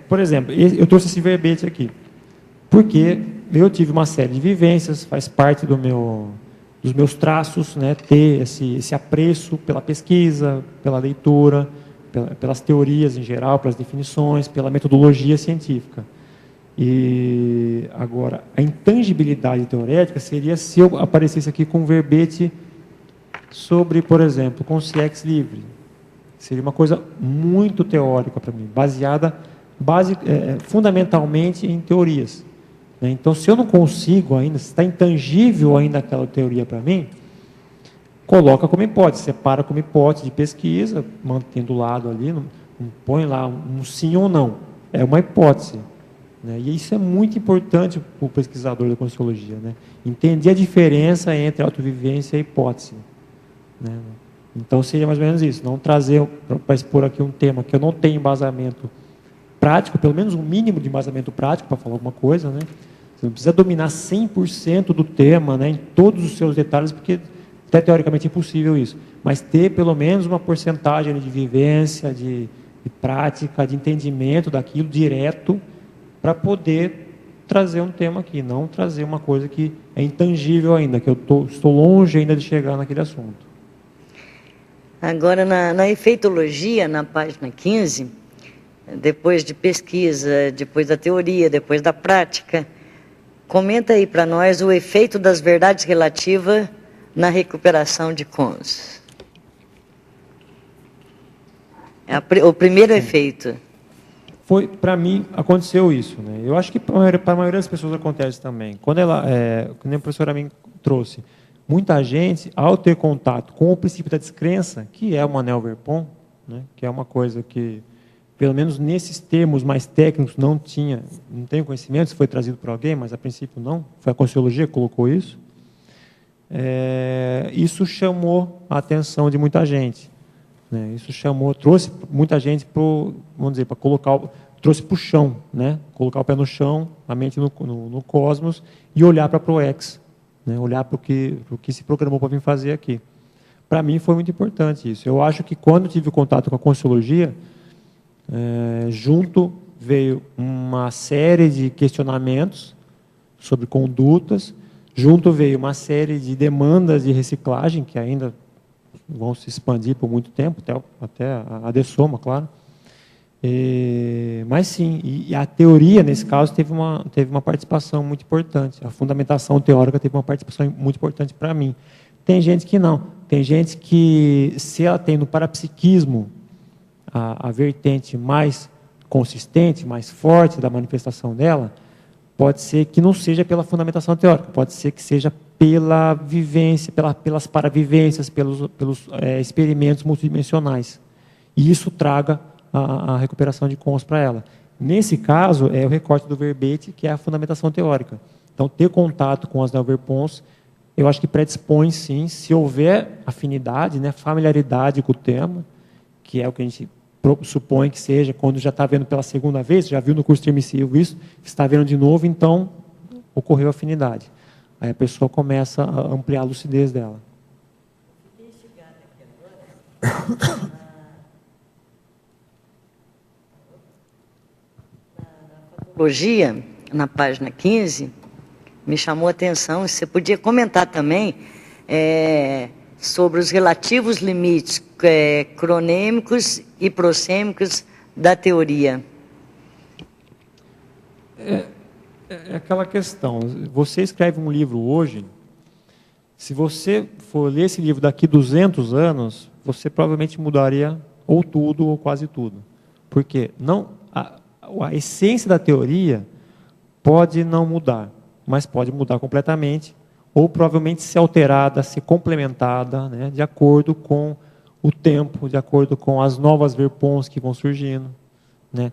por exemplo, eu trouxe esse verbete aqui, porque eu tive uma série de vivências, faz parte dos meus traços, né, ter esse apreço pela pesquisa, pela leitura, pelas teorias em geral, pelas definições, pela metodologia científica. E agora, a intangibilidade teorética seria se eu aparecesse aqui com um verbete sobre, por exemplo, consciência livre. Seria uma coisa muito teórica para mim, baseada fundamentalmente em teorias. Então, se eu não consigo ainda, se está intangível ainda aquela teoria para mim, coloca como hipótese, separa como hipótese de pesquisa, mantendo do lado ali, não põe lá um sim ou não. É uma hipótese. né? E isso é muito importante para o pesquisador da Conscienciologia, né? Entender a diferença entre autovivência e hipótese, né? Então, seria mais ou menos isso, não trazer, para expor aqui um tema que eu não tenho embasamento prático, pelo menos um mínimo de embasamento prático para falar alguma coisa, né? Você não precisa dominar 100% do tema, né, em todos os seus detalhes, porque até teoricamente é impossível isso, mas ter pelo menos uma porcentagem de vivência, de prática, de entendimento daquilo direto, para poder trazer um tema aqui, não trazer uma coisa que é intangível ainda, que eu estou longe ainda de chegar naquele assunto. Agora, na efeitologia, na página 15, depois de pesquisa, depois da teoria, depois da prática, comenta aí para nós o efeito das verdades relativas na recuperação de cons. O primeiro efeito. Para mim, aconteceu isso, né? Eu acho que para a maioria das pessoas acontece também. Quando a professora me trouxe, muita gente, ao ter contato com o princípio da descrença, que é o Manuel Verpon, né, que é uma coisa que, pelo menos nesses termos mais técnicos, não tenho conhecimento, se foi trazido por alguém, mas a princípio não, foi a Conscienciologia que colocou isso. Isso chamou a atenção de muita gente, né? Isso trouxe muita gente para colocar, trouxe para o chão, né? Colocar o pé no chão, a mente no cosmos e olhar para a ProEx, né? Olhar para o que se programou para vir fazer aqui. Para mim foi muito importante isso. Eu acho que quando tive contato com a Conscienciologia, junto veio uma série de questionamentos sobre condutas, junto veio uma série de demandas de reciclagem, que ainda vão se expandir por muito tempo, até a DESOMA, claro. Mas sim, e a teoria, nesse caso, teve uma participação muito importante. A fundamentação teórica teve uma participação muito importante para mim. Tem gente que não. Tem gente que, se ela tem no parapsiquismo a vertente mais consistente, mais forte da manifestação dela, pode ser que não seja pela fundamentação teórica, pode ser que seja pela vivência, pelas paravivências, pelos experimentos multidimensionais. E isso traga a recuperação de cons para ela. Nesse caso, é o recorte do verbete, que é a fundamentação teórica. Então, ter contato com as neoverpons, eu acho que predispõe, sim, se houver afinidade, né, familiaridade com o tema, que é o que a gente supõe que seja, quando já está vendo pela segunda vez, já viu no curso intermissivo isso, está vendo de novo, então ocorreu afinidade. Aí a pessoa começa a ampliar a lucidez dela. Patologia, na página 15, me chamou a atenção, você podia comentar também sobre os relativos limites cronêmicos e prosêmicos da teoria. É aquela questão, você escreve um livro hoje, se você for ler esse livro daqui 200 anos, você provavelmente mudaria ou tudo ou quase tudo. Porque a essência da teoria pode não mudar, mas pode mudar completamente, ou provavelmente ser alterada, ser complementada, né, de acordo com o tempo, de acordo com as novas verpons que vão surgindo, né?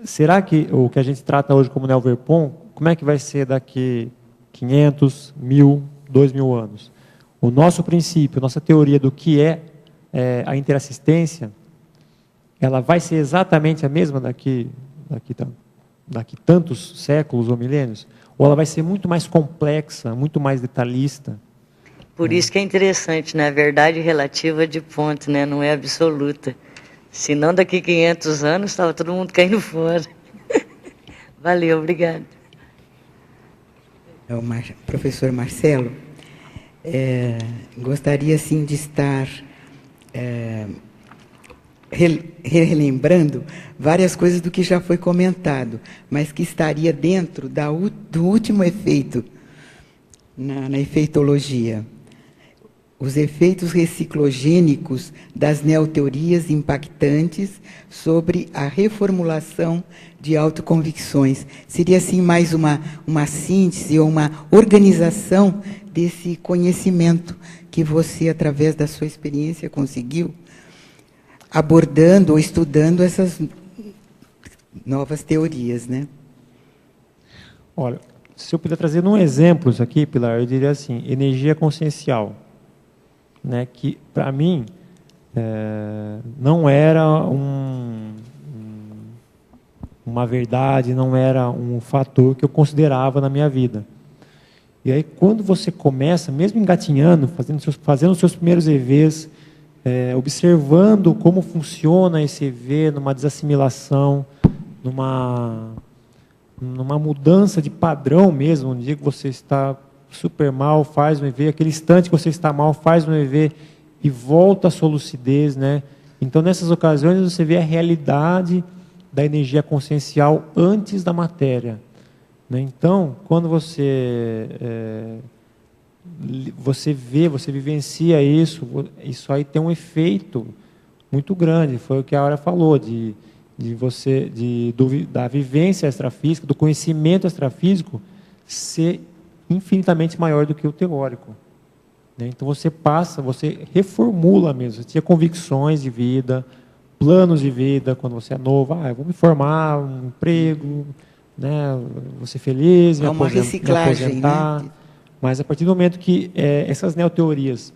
Será que o que a gente trata hoje como neoverpon, como é que vai ser daqui 500, 1000, 2000 anos? O nosso princípio, nossa teoria do que é a interassistência, ela vai ser exatamente a mesma daqui tantos séculos ou milênios? Ou ela vai ser muito mais complexa, muito mais detalhista? Por isso que é interessante, né? A verdade relativa de ponto, né? Não é absoluta. Senão, daqui 500 anos, estava todo mundo caindo fora. Valeu, obrigado. Professor Marcelo, gostaria, sim, de estar relembrando várias coisas do que já foi comentado, mas que estaria dentro do último efeito na efeitologia. Os efeitos reciclogênicos das neoteorias impactantes sobre a reformulação de autoconvicções. Seria, assim, mais uma síntese ou uma organização desse conhecimento que você, através da sua experiência, conseguiu, abordando ou estudando essas novas teorias, né? Olha, se eu puder trazer um exemplo isso aqui, Pilar, eu diria assim, energia consciencial, né, que para mim não era uma verdade, não era um fator que eu considerava na minha vida. E aí, quando você começa, mesmo engatinhando, fazendo os seus primeiros EVs, observando como funciona esse EV, numa desassimilação, numa mudança de padrão mesmo, um dia que você está super mal, faz um EV, aquele instante que você está mal, faz um EV e volta à sua lucidez, né? Então, nessas ocasiões, você vê a realidade da energia consciencial antes da matéria, né? Então, quando você vê, você vivencia isso aí tem um efeito muito grande. Foi o que a Aura falou, da vivência extrafísica, do conhecimento extrafísico ser infinitamente maior do que o teórico, né? Então você reformula mesmo. Você tinha convicções de vida, planos de vida quando você é novo. Eu vou me formar, um emprego, né? Vou ser feliz, me aposentar. Né? Mas a partir do momento que essas neoteorias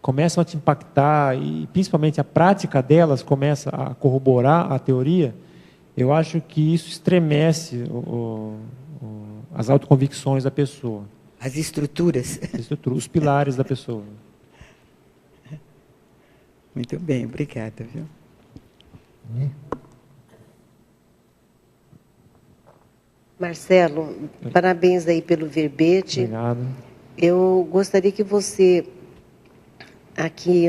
começam a te impactar, e principalmente a prática delas começa a corroborar a teoria, eu acho que isso estremece as autoconvicções da pessoa. As estruturas. Os pilares da pessoa. Muito bem, obrigada. Viu? Marcelo, parabéns aí pelo verbete. Obrigado. Eu gostaria que você aqui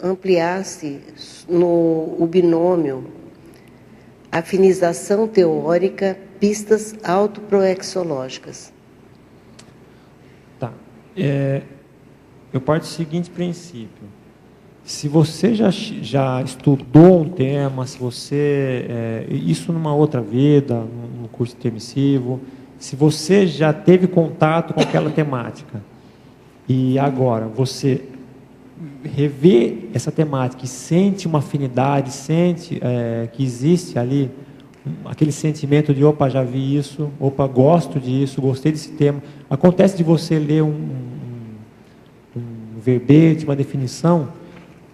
ampliasse o binômio afinização teórica, pistas autoproexológicas. Tá. Eu parto do seguinte princípio. Se você já estudou um tema, se você... isso numa outra vida, no curso intermissivo, se você já teve contato com aquela temática, e agora você revê essa temática e sente uma afinidade, sente que existe ali aquele sentimento de, opa, já vi isso, opa, gosto disso, gostei desse tema. Acontece de você ler um verbete, uma definição,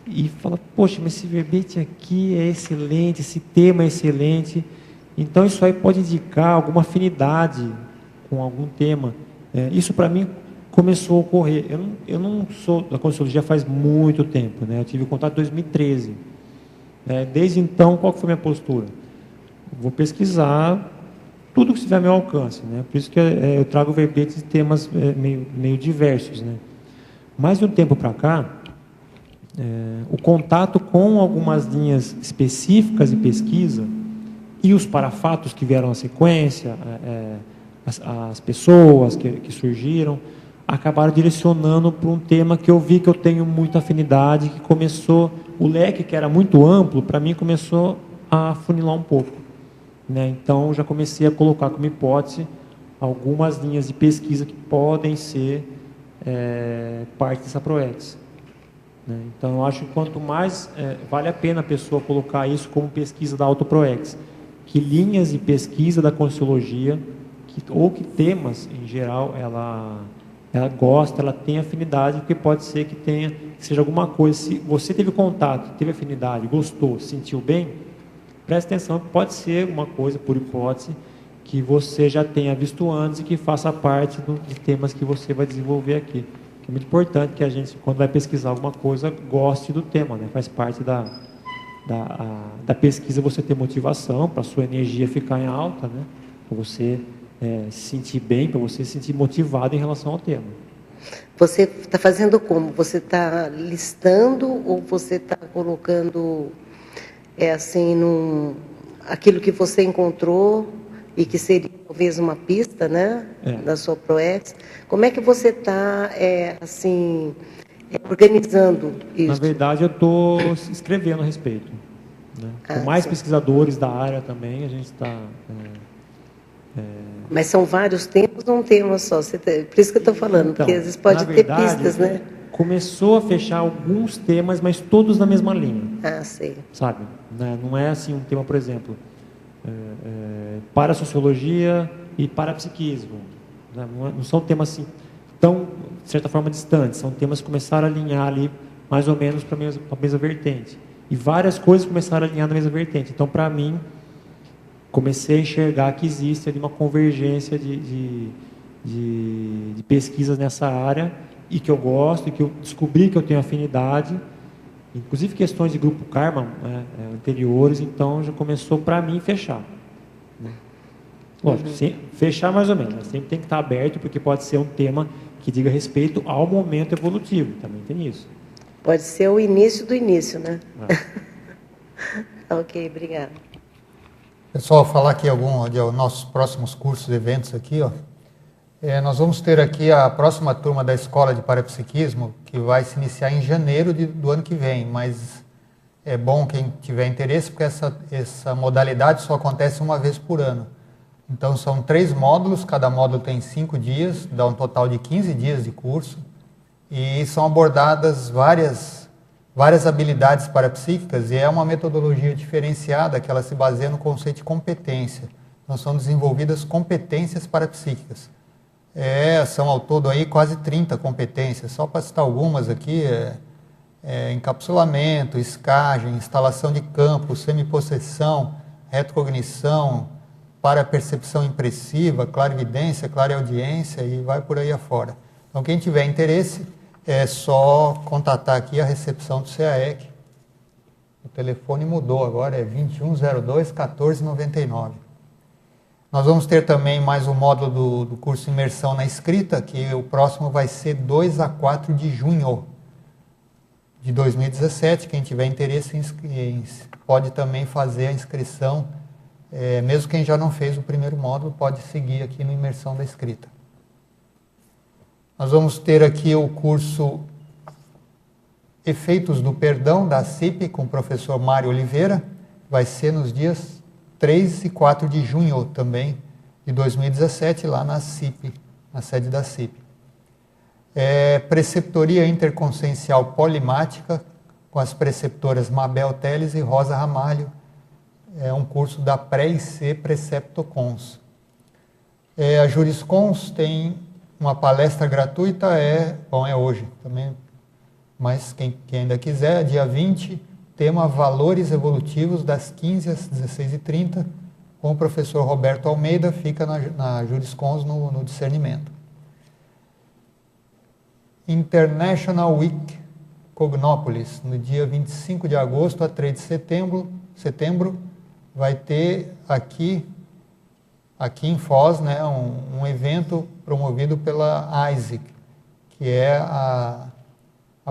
e fala, poxa, mas esse verbete aqui é excelente, esse tema é excelente. Então, isso aí pode indicar alguma afinidade com algum tema. Isso, para mim, começou a ocorrer. Eu não sou da Conscienciologia faz muito tempo, né? Eu tive contato em 2013. Desde então, qual foi a minha postura? Vou pesquisar tudo que estiver ao meu alcance, né? Por isso que eu trago verbetes de temas meio diversos, né? Mas de um tempo para cá, o contato com algumas linhas específicas de pesquisa e os parafatos que vieram na sequência, as pessoas que surgiram, acabaram direcionando para um tema que eu vi que eu tenho muita afinidade, que começou, o leque que era muito amplo, para mim começou a funilar um pouco, né? Então, já comecei a colocar como hipótese algumas linhas de pesquisa que podem ser parte dessa PROEX, né? Então, eu acho que quanto mais vale a pena a pessoa colocar isso como pesquisa da AutoProEx, que linhas de pesquisa da Conscienciologia, ou que temas, em geral, ela gosta, ela tem afinidade, porque pode ser que seja alguma coisa. Se você teve contato, teve afinidade, gostou, sentiu bem, preste atenção, pode ser uma coisa, por hipótese, que você já tenha visto antes e que faça parte de temas que você vai desenvolver aqui. É muito importante que a gente, quando vai pesquisar alguma coisa, goste do tema, né? Faz parte da pesquisa você ter motivação, para a sua energia ficar em alta, né? Para você se sentir bem, para você se sentir motivado em relação ao tema. Você está fazendo como? Você está listando ou você está colocando aquilo que você encontrou e que seria talvez uma pista, né, da sua PROEX? Como é que você está organizando isso? Na verdade, eu estou escrevendo a respeito, né? Com mais pesquisadores da área também, a gente está... Mas são vários temas ou um tema só? Por isso que eu estou falando, então, porque às vezes pode ter pistas, né? Começou a fechar alguns temas, mas todos na mesma linha. Sei. Sabe? Não é assim um tema, por exemplo, para a Sociologia, e parapsiquismo. Né? Não são temas assim, tão, de certa forma, distantes. São temas que começaram a alinhar ali, mais ou menos, para a mesma vertente. E várias coisas começaram a alinhar na mesma vertente. Então, para mim, comecei a enxergar que existe ali uma convergência de pesquisas nessa área, e que eu gosto, e que eu descobri que eu tenho afinidade, inclusive questões de grupo karma anteriores, então já começou para mim fechar. Né? Lógico, fechar mais ou menos, mas sempre tem que estar aberto, porque pode ser um tema que diga respeito ao momento evolutivo, também tem isso. Pode ser o início do início, né? Ok, obrigada. Pessoal, falar aqui algum de nossos próximos cursos e eventos aqui, ó. Nós vamos ter aqui a próxima turma da Escola de Parapsiquismo, que vai se iniciar em janeiro do ano que vem, mas é bom quem tiver interesse, porque essa modalidade só acontece uma vez por ano. Então, são 3 módulos, cada módulo tem 5 dias, dá um total de 15 dias de curso, e são abordadas várias habilidades parapsíquicas, e é uma metodologia diferenciada, que ela se baseia no conceito de competência. Então, são desenvolvidas competências parapsíquicas. São ao todo aí quase 30 competências, só para citar algumas aqui, encapsulamento, escagem, instalação de campo, semipossessão, retrocognição, parapercepção impressiva, clarividência, clareaudiência e vai por aí afora. Então, quem tiver interesse, é só contatar aqui a recepção do CAEC. O telefone mudou agora, é 2102-1499. Nós vamos ter também mais um módulo do curso Imersão na Escrita, que o próximo vai ser 2 a 4 de junho de 2017. Quem tiver interesse pode também fazer a inscrição, mesmo quem já não fez o primeiro módulo, pode seguir aqui no Imersão da Escrita. Nós vamos ter aqui o curso Efeitos do Perdão, da CIP, com o professor Mário Oliveira. Vai ser nos dias 3 e 4 de junho também, de 2017, lá na CIP, na sede da CIP. Preceptoria Interconsciencial Polimática, com as preceptoras Mabel Teles e Rosa Ramalho. É um curso da Pré-IC Preceptocons. A Juriscons tem uma palestra gratuita, é hoje também, mas quem ainda quiser, dia 20, tema Valores Evolutivos, das 15 às 16h30, com o professor Roberto Almeida, fica na Juriscons no discernimento. International Week Cognópolis, no dia 25 de agosto a 3 de setembro, vai ter aqui em Foz, né, um evento promovido pela ISIC, que é a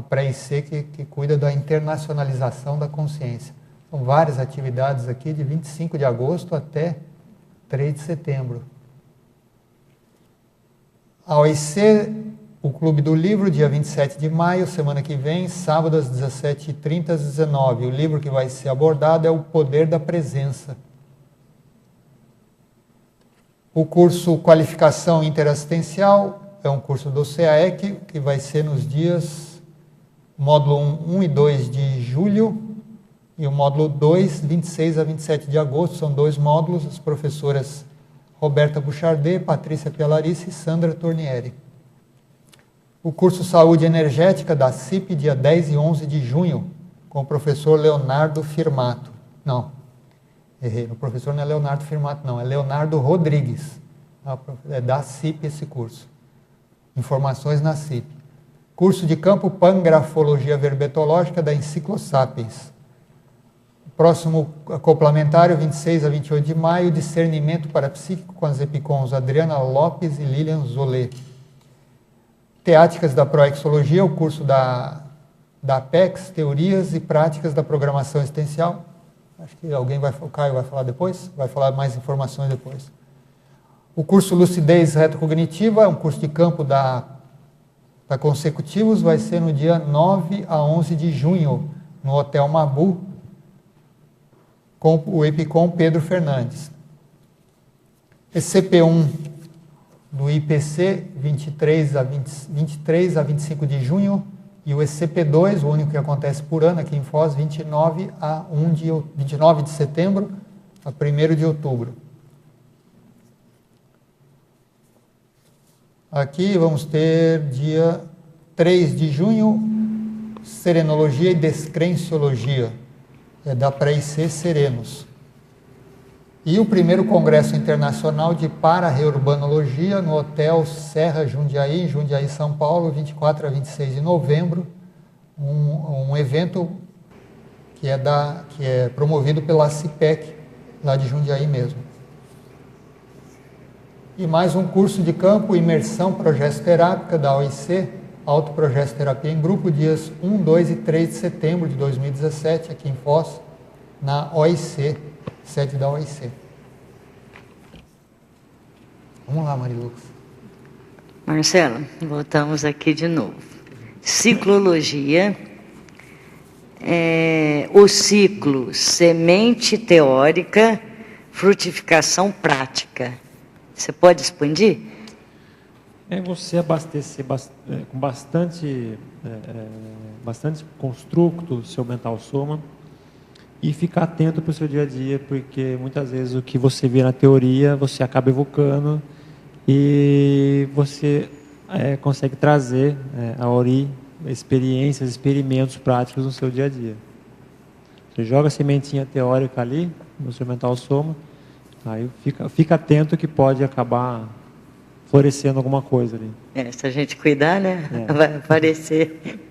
pré-IC que cuida da internacionalização da consciência. São várias atividades aqui, de 25 de agosto até 3 de setembro. A OIC, o Clube do Livro, dia 27 de maio, semana que vem, sábado às 17h30 às 19h. O livro que vai ser abordado é O Poder da Presença. O curso Qualificação Interassistencial é um curso do CAEC, que vai ser nos dias módulo 1 e 2 de julho, e o módulo 2, 26 a 27 de agosto, são 2 módulos, as professoras Roberta Buchardet, Patrícia Pialarice e Sandra Tornieri. O curso Saúde Energética da CIP, dia 10 e 11 de junho, com o professor Leonardo Firmato. Não, errei, o professor não é Leonardo Firmato, não, é Leonardo Rodrigues. É da CIP esse curso. Informações na CIP. Curso de campo Pangrafologia Verbetológica da Enciclosapiens. Próximo acoplamentário, 26 a 28 de maio, Discernimento Parapsíquico com as Epicons Adriana Lopes e Lilian Zolé. Teáticas da Proexologia, o curso da Apex, Teorias e Práticas da Programação Existencial. Acho que o Caio vai falar depois, vai falar mais informações depois. O curso Lucidez Retrocognitiva, um curso de campo da Consecutivos, vai ser no dia 9 a 11 de junho, no Hotel Mabu, com o Epicom Pedro Fernandes. ECP1 do IPC, 23 a 25 de junho, e o ECP2, o único que acontece por ano aqui em Foz, 29 de setembro a 1º de outubro. Aqui vamos ter dia 3 de junho, Serenologia e Descrenciologia, é da Pré-IC Serenos. E o primeiro Congresso Internacional de Para-Reurbanologia no Hotel Serra Jundiaí, em Jundiaí, São Paulo, 24 a 26 de novembro, um evento que é promovido pela CIPEC, lá de Jundiaí mesmo. E mais um curso de campo, Imersão Progesterápica da OIC, Autoprogesteterapia em Grupo, dias 1, 2 e 3 de setembro de 2017, aqui em Foz, na OIC, sede da OIC. Vamos lá, Marilux. Marcelo, voltamos aqui de novo. Ciclologia, o ciclo semente teórica, frutificação prática. Você pode expandir? Você abastecer com bastante construto o seu mental soma e ficar atento para o seu dia a dia, porque muitas vezes o que você vê na teoria você acaba evocando e você consegue trazer a ORI, experiências, experimentos práticos no seu dia a dia. Você joga a sementinha teórica ali no seu mental soma, aí fica atento que pode acabar florescendo alguma coisa ali. Se a gente cuidar, né? Vai aparecer.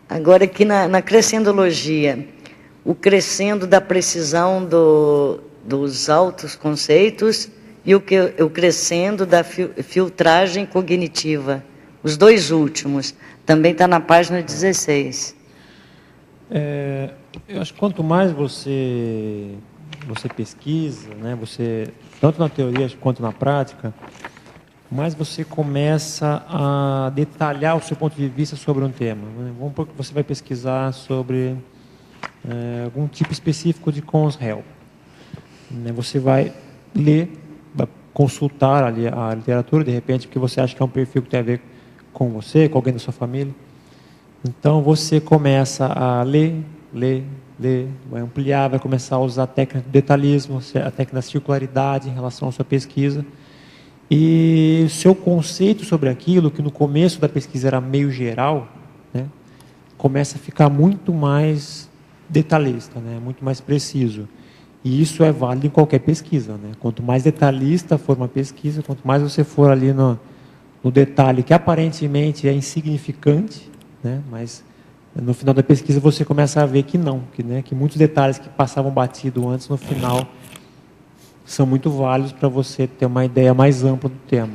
Agora aqui na crescendologia, o crescendo da precisão dos altos conceitos e o crescendo da filtragem cognitiva. Os dois últimos. Também está na página 16. Eu acho que quanto mais você pesquisa, né, tanto na teoria quanto na prática, mais você começa a detalhar o seu ponto de vista sobre um tema. Vamos supor que você vai pesquisar sobre algum tipo específico de cons-réu. Você vai ler, vai consultar ali a literatura, de repente, porque você acha que é um perfil que tem a ver com você, com alguém da sua família. Então, você começa a ler, vai ampliar, vai começar a usar a técnica do detalhismo, a técnica da circularidade em relação à sua pesquisa. E o seu conceito sobre aquilo, que no começo da pesquisa era meio geral, né, começa a ficar muito mais detalhista, né, muito mais preciso. E isso é válido em qualquer pesquisa. Né? Quanto mais detalhista for uma pesquisa, quanto mais você for ali no detalhe que aparentemente é insignificante, né, mas no final da pesquisa você começa a ver que não, que muitos detalhes que passavam batido antes, no final são muito válidos para você ter uma ideia mais ampla do tema.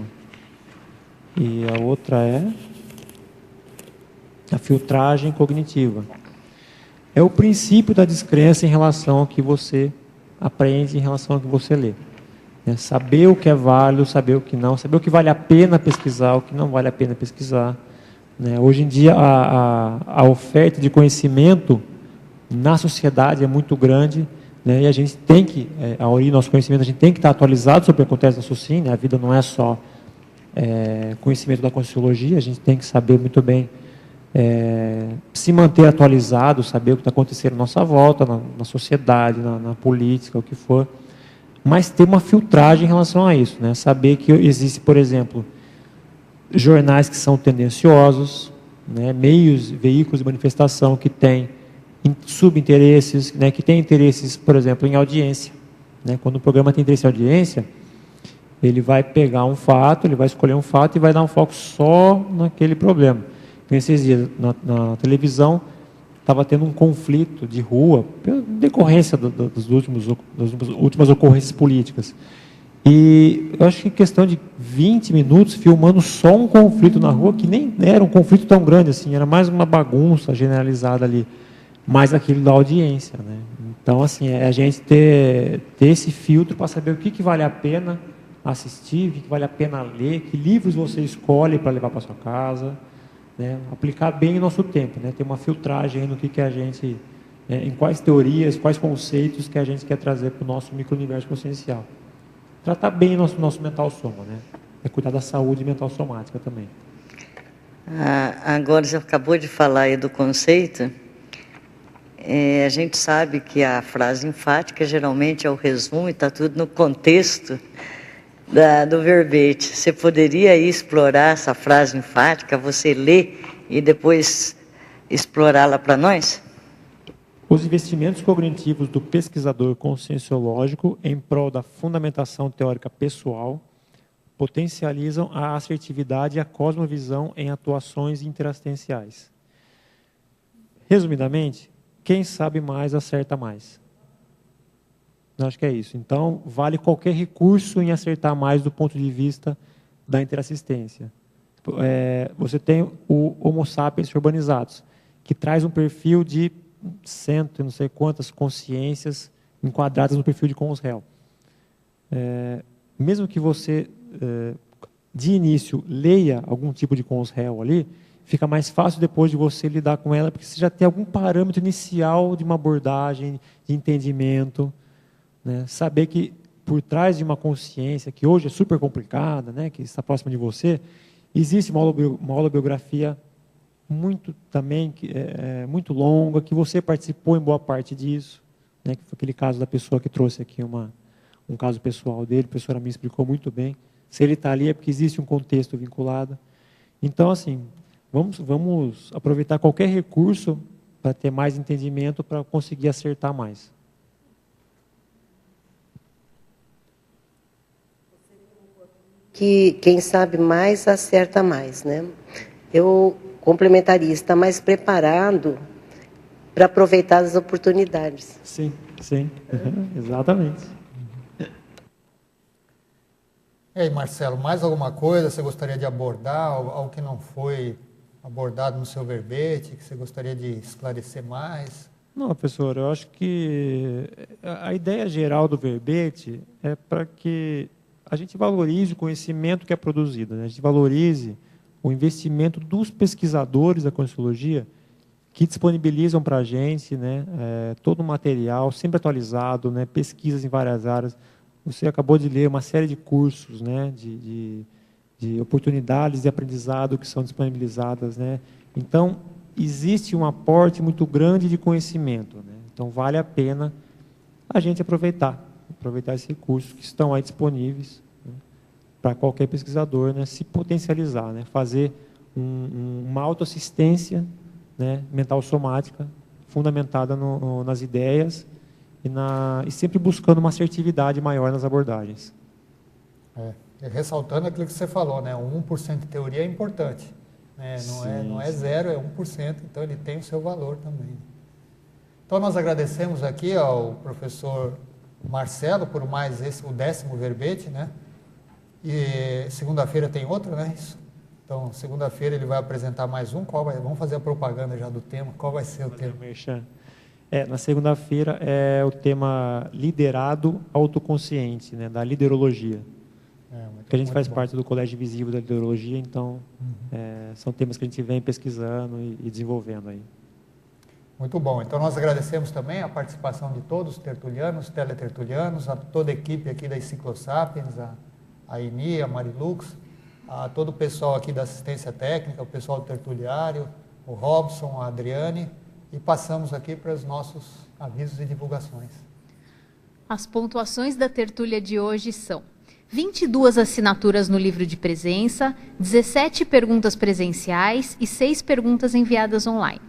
E a outra é a filtragem cognitiva. É o princípio da descrença em relação ao que você aprende, em relação ao que você lê. Saber o que é válido, saber o que não, saber o que vale a pena pesquisar, o que não vale a pena pesquisar. Hoje em dia, a oferta de conhecimento na sociedade é muito grande, e a gente tem que, a ORI, nosso conhecimento, a gente tem que estar atualizado sobre o que acontece na SUSIM. A vida não é só conhecimento da Conscienciologia, a gente tem que saber muito bem se manter atualizado, saber o que está acontecendo à nossa volta, na sociedade, na política, o que for, mas ter uma filtragem em relação a isso, saber que existe, por exemplo, jornais que são tendenciosos, meios, veículos de manifestação que têm subinteresses, que têm interesses, por exemplo, em audiência. Quando o programa tem interesse em audiência, ele vai pegar um fato, ele vai escolher um fato e vai dar um foco só naquele problema. Nesses dias, na televisão, estava tendo um conflito de rua, pela decorrência das últimas ocorrências políticas. E eu acho que em questão de 20 minutos, filmando só um conflito na rua, que nem era um conflito tão grande assim, era mais uma bagunça generalizada ali, mais aquilo da audiência. Então, assim, a gente ter esse filtro para saber o que vale a pena assistir, o que vale a pena ler, que livros você escolhe para levar para sua casa, aplicar bem o nosso tempo, ter uma filtragem no que a gente, em quais teorias, quais conceitos que a gente quer trazer para o nosso micro-universo consciencial. Tratar bem o nosso mental soma, cuidar da saúde mental somática também. Agora, você acabou de falar aí do conceito. A gente sabe que a frase enfática geralmente é o resumo e está tudo no contexto. do verbete. Você poderia aí explorar essa frase enfática, você ler e depois explorá-la para nós? Os investimentos cognitivos do pesquisador conscienciológico em prol da fundamentação teórica pessoal potencializam a assertividade e a cosmovisão em atuações interassistenciais. Resumidamente, quem sabe mais acerta mais. Eu acho que é isso. Então, vale qualquer recurso em acertar mais do ponto de vista da interassistência. Você tem o Homo sapiens urbanizados, que traz um perfil de não sei quantas consciências enquadradas no perfil de Consréu. Mesmo que você, de início, leia algum tipo de Consréu ali, fica mais fácil depois de você lidar com ela, porque você já tem algum parâmetro inicial de uma abordagem, de entendimento, né? Saber que por trás de uma consciência, que hoje é super complicada, né, que está próxima de você, existe uma holobiografia muito longa, que você participou em boa parte disso, né, que foi aquele caso da pessoa que trouxe aqui um caso pessoal dele, a professora me explicou muito bem. Se ele está ali é porque existe um contexto vinculado. Então, assim, vamos aproveitar qualquer recurso para ter mais entendimento, para conseguir acertar mais. Que quem sabe mais acerta mais, né? Eu complementaria, está mais preparado para aproveitar as oportunidades. Sim, exatamente. E aí, Marcelo, mais alguma coisa você gostaria de abordar, algo que não foi abordado no seu verbete, que você gostaria de esclarecer mais? Não, professor, eu acho que a ideia geral do verbete é para que a gente valorize o conhecimento que é produzido, né? A gente valorize o investimento dos pesquisadores da Conscienciologia que disponibilizam para a gente, né, todo o material, sempre atualizado, né, pesquisas em várias áreas. Você acabou de ler uma série de cursos, né, de oportunidades de aprendizado que são disponibilizadas, né? Então, existe um aporte muito grande de conhecimento, né? Então, vale a pena a gente aproveitar esses recursos que estão aí disponíveis, né, para qualquer pesquisador, né, se potencializar, né, fazer uma autoassistência, né, mental somática, fundamentada nas ideias e sempre buscando uma assertividade maior nas abordagens. Ressaltando aquilo que você falou, né, o 1% de teoria é importante, né, não é zero, é 1%, então ele tem o seu valor também. Então nós agradecemos aqui ao professor Marcelo por mais o 10º verbete, né, e segunda-feira tem outro, né, isso? Então, segunda-feira ele vai apresentar mais um. Vamos fazer a propaganda já do tema. Qual vai ser o tema? Na segunda-feira é o tema liderado autoconsciente, né, da liderologia. Porque a gente faz parte do Colégio Visível da Liderologia, então são temas que a gente vem pesquisando e desenvolvendo aí. Muito bom. Então nós agradecemos também a participação de todos os tertulianos, teletertulianos, a toda a equipe aqui da Enciclosapiens, a Ini, a Marilux, a todo o pessoal aqui da assistência técnica, o pessoal do tertuliário, o Robson, a Adriane, e passamos aqui para os nossos avisos e divulgações. As pontuações da tertúlia de hoje são 22 assinaturas no livro de presença, 17 perguntas presenciais e 6 perguntas enviadas online.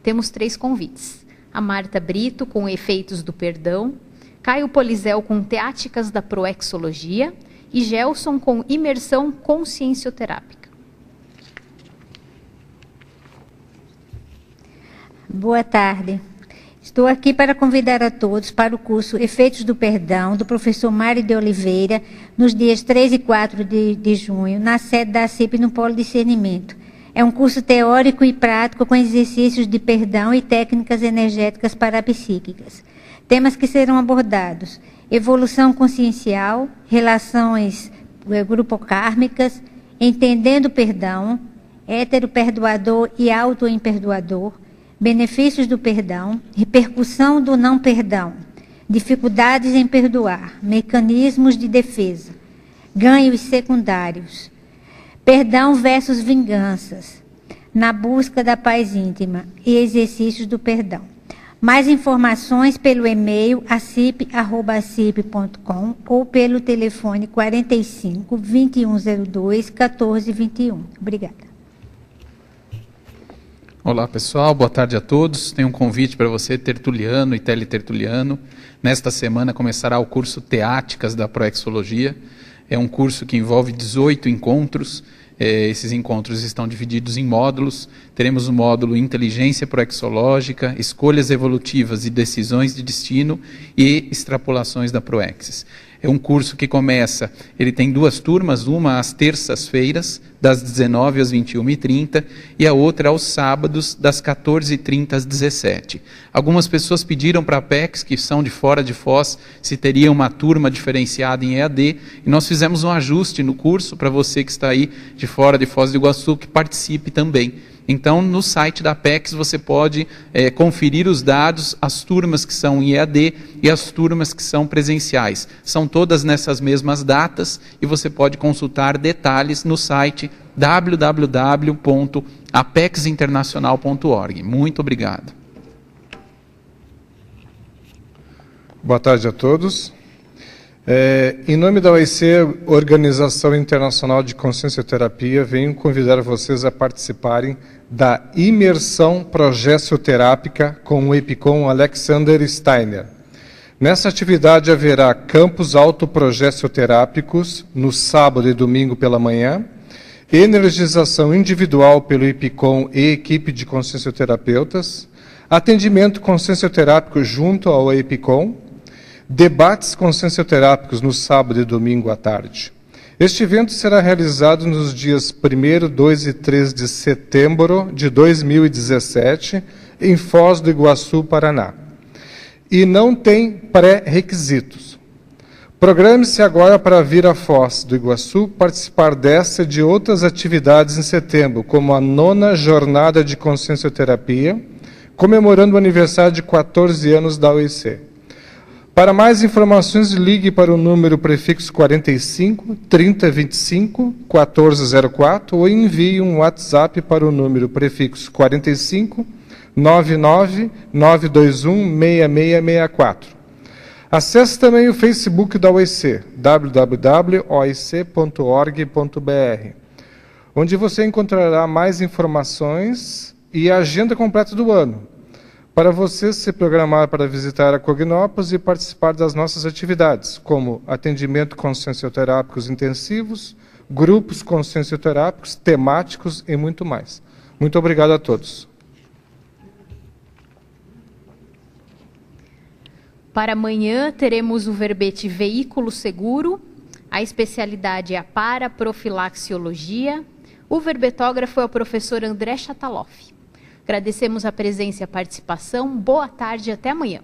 Temos 3 convites. A Marta Brito, com Efeitos do Perdão, Caio Polizel, com Teáticas da Proexologia, e Gelson, com Imersão Consciencioterápica. Boa tarde. Estou aqui para convidar a todos para o curso Efeitos do Perdão, do professor Mário de Oliveira, nos dias 3 e 4 de junho, na sede da CIP, no Polo Discernimento. É um curso teórico e prático com exercícios de perdão e técnicas energéticas parapsíquicas. Temas que serão abordados: evolução consciencial, relações grupocármicas, entendendo o perdão, hétero-perdoador e auto-imperdoador, benefícios do perdão, repercussão do não perdão, dificuldades em perdoar, mecanismos de defesa, ganhos secundários, perdão versus vinganças, na busca da paz íntima e exercícios do perdão. Mais informações pelo e-mail acip@acip.com ou pelo telefone 45 2102 1421. Obrigada. Olá, pessoal. Boa tarde a todos. Tenho um convite para você, tertuliano e teletertuliano. Nesta semana começará o curso Teáticas da Proexologia. É um curso que envolve 18 encontros. Esses encontros estão divididos em módulos. Teremos o módulo Inteligência Proexológica, Escolhas Evolutivas e Decisões de Destino e Extrapolações da Proexis. É um curso que começa, ele tem 2 turmas, uma às terças-feiras, das 19 às 21h30, e a outra aos sábados, das 14h30 às 17h. Algumas pessoas pediram para a Apex, que são de fora de Foz, se teria uma turma diferenciada em EAD, e nós fizemos um ajuste no curso para você que está aí de fora de Foz do Iguaçu, que participe também. Então, no site da Apex você pode conferir os dados, as turmas que são em EAD e as turmas que são presenciais. São todas nessas mesmas datas e você pode consultar detalhes no site www.apexinternacional.org. Muito obrigado. Boa tarde a todos. Em nome da OIC, Organização Internacional de Consciencioterapia, venho convidar vocês a participarem da imersão progessoterápica com o EPICOM Alexander Steiner. Nessa atividade haverá campos autoprogessoterápicos no sábado e domingo pela manhã, energização individual pelo EPICOM e equipe de consciencioterapeutas, atendimento consciencioterápico junto ao EPICOM, debates consciencioterápicos no sábado e domingo à tarde. Este evento será realizado nos dias 1º, 2 e 3 de setembro de 2017, em Foz do Iguaçu, Paraná. E não tem pré-requisitos. Programe-se agora para vir a Foz do Iguaçu participar dessa e de outras atividades em setembro, como a 9ª Jornada de Consciencioterapia, comemorando o aniversário de 14 anos da OIC. Para mais informações, ligue para o número prefixo 45 3025 1404 ou envie um WhatsApp para o número prefixo 45 99 921 6664. Acesse também o Facebook da OIC, www.oic.org.br, onde você encontrará mais informações e a agenda completa do ano, para você se programar para visitar a Cognópolis e participar das nossas atividades, como atendimento consciencioterápicos intensivos, grupos consciencioterápicos, temáticos e muito mais. Muito obrigado a todos. Para amanhã teremos o verbete Veículo Seguro, a especialidade é a paraprofilaxiologia, o verbetógrafo é o professor André Chataloff. Agradecemos a presença e a participação. Boa tarde e até amanhã.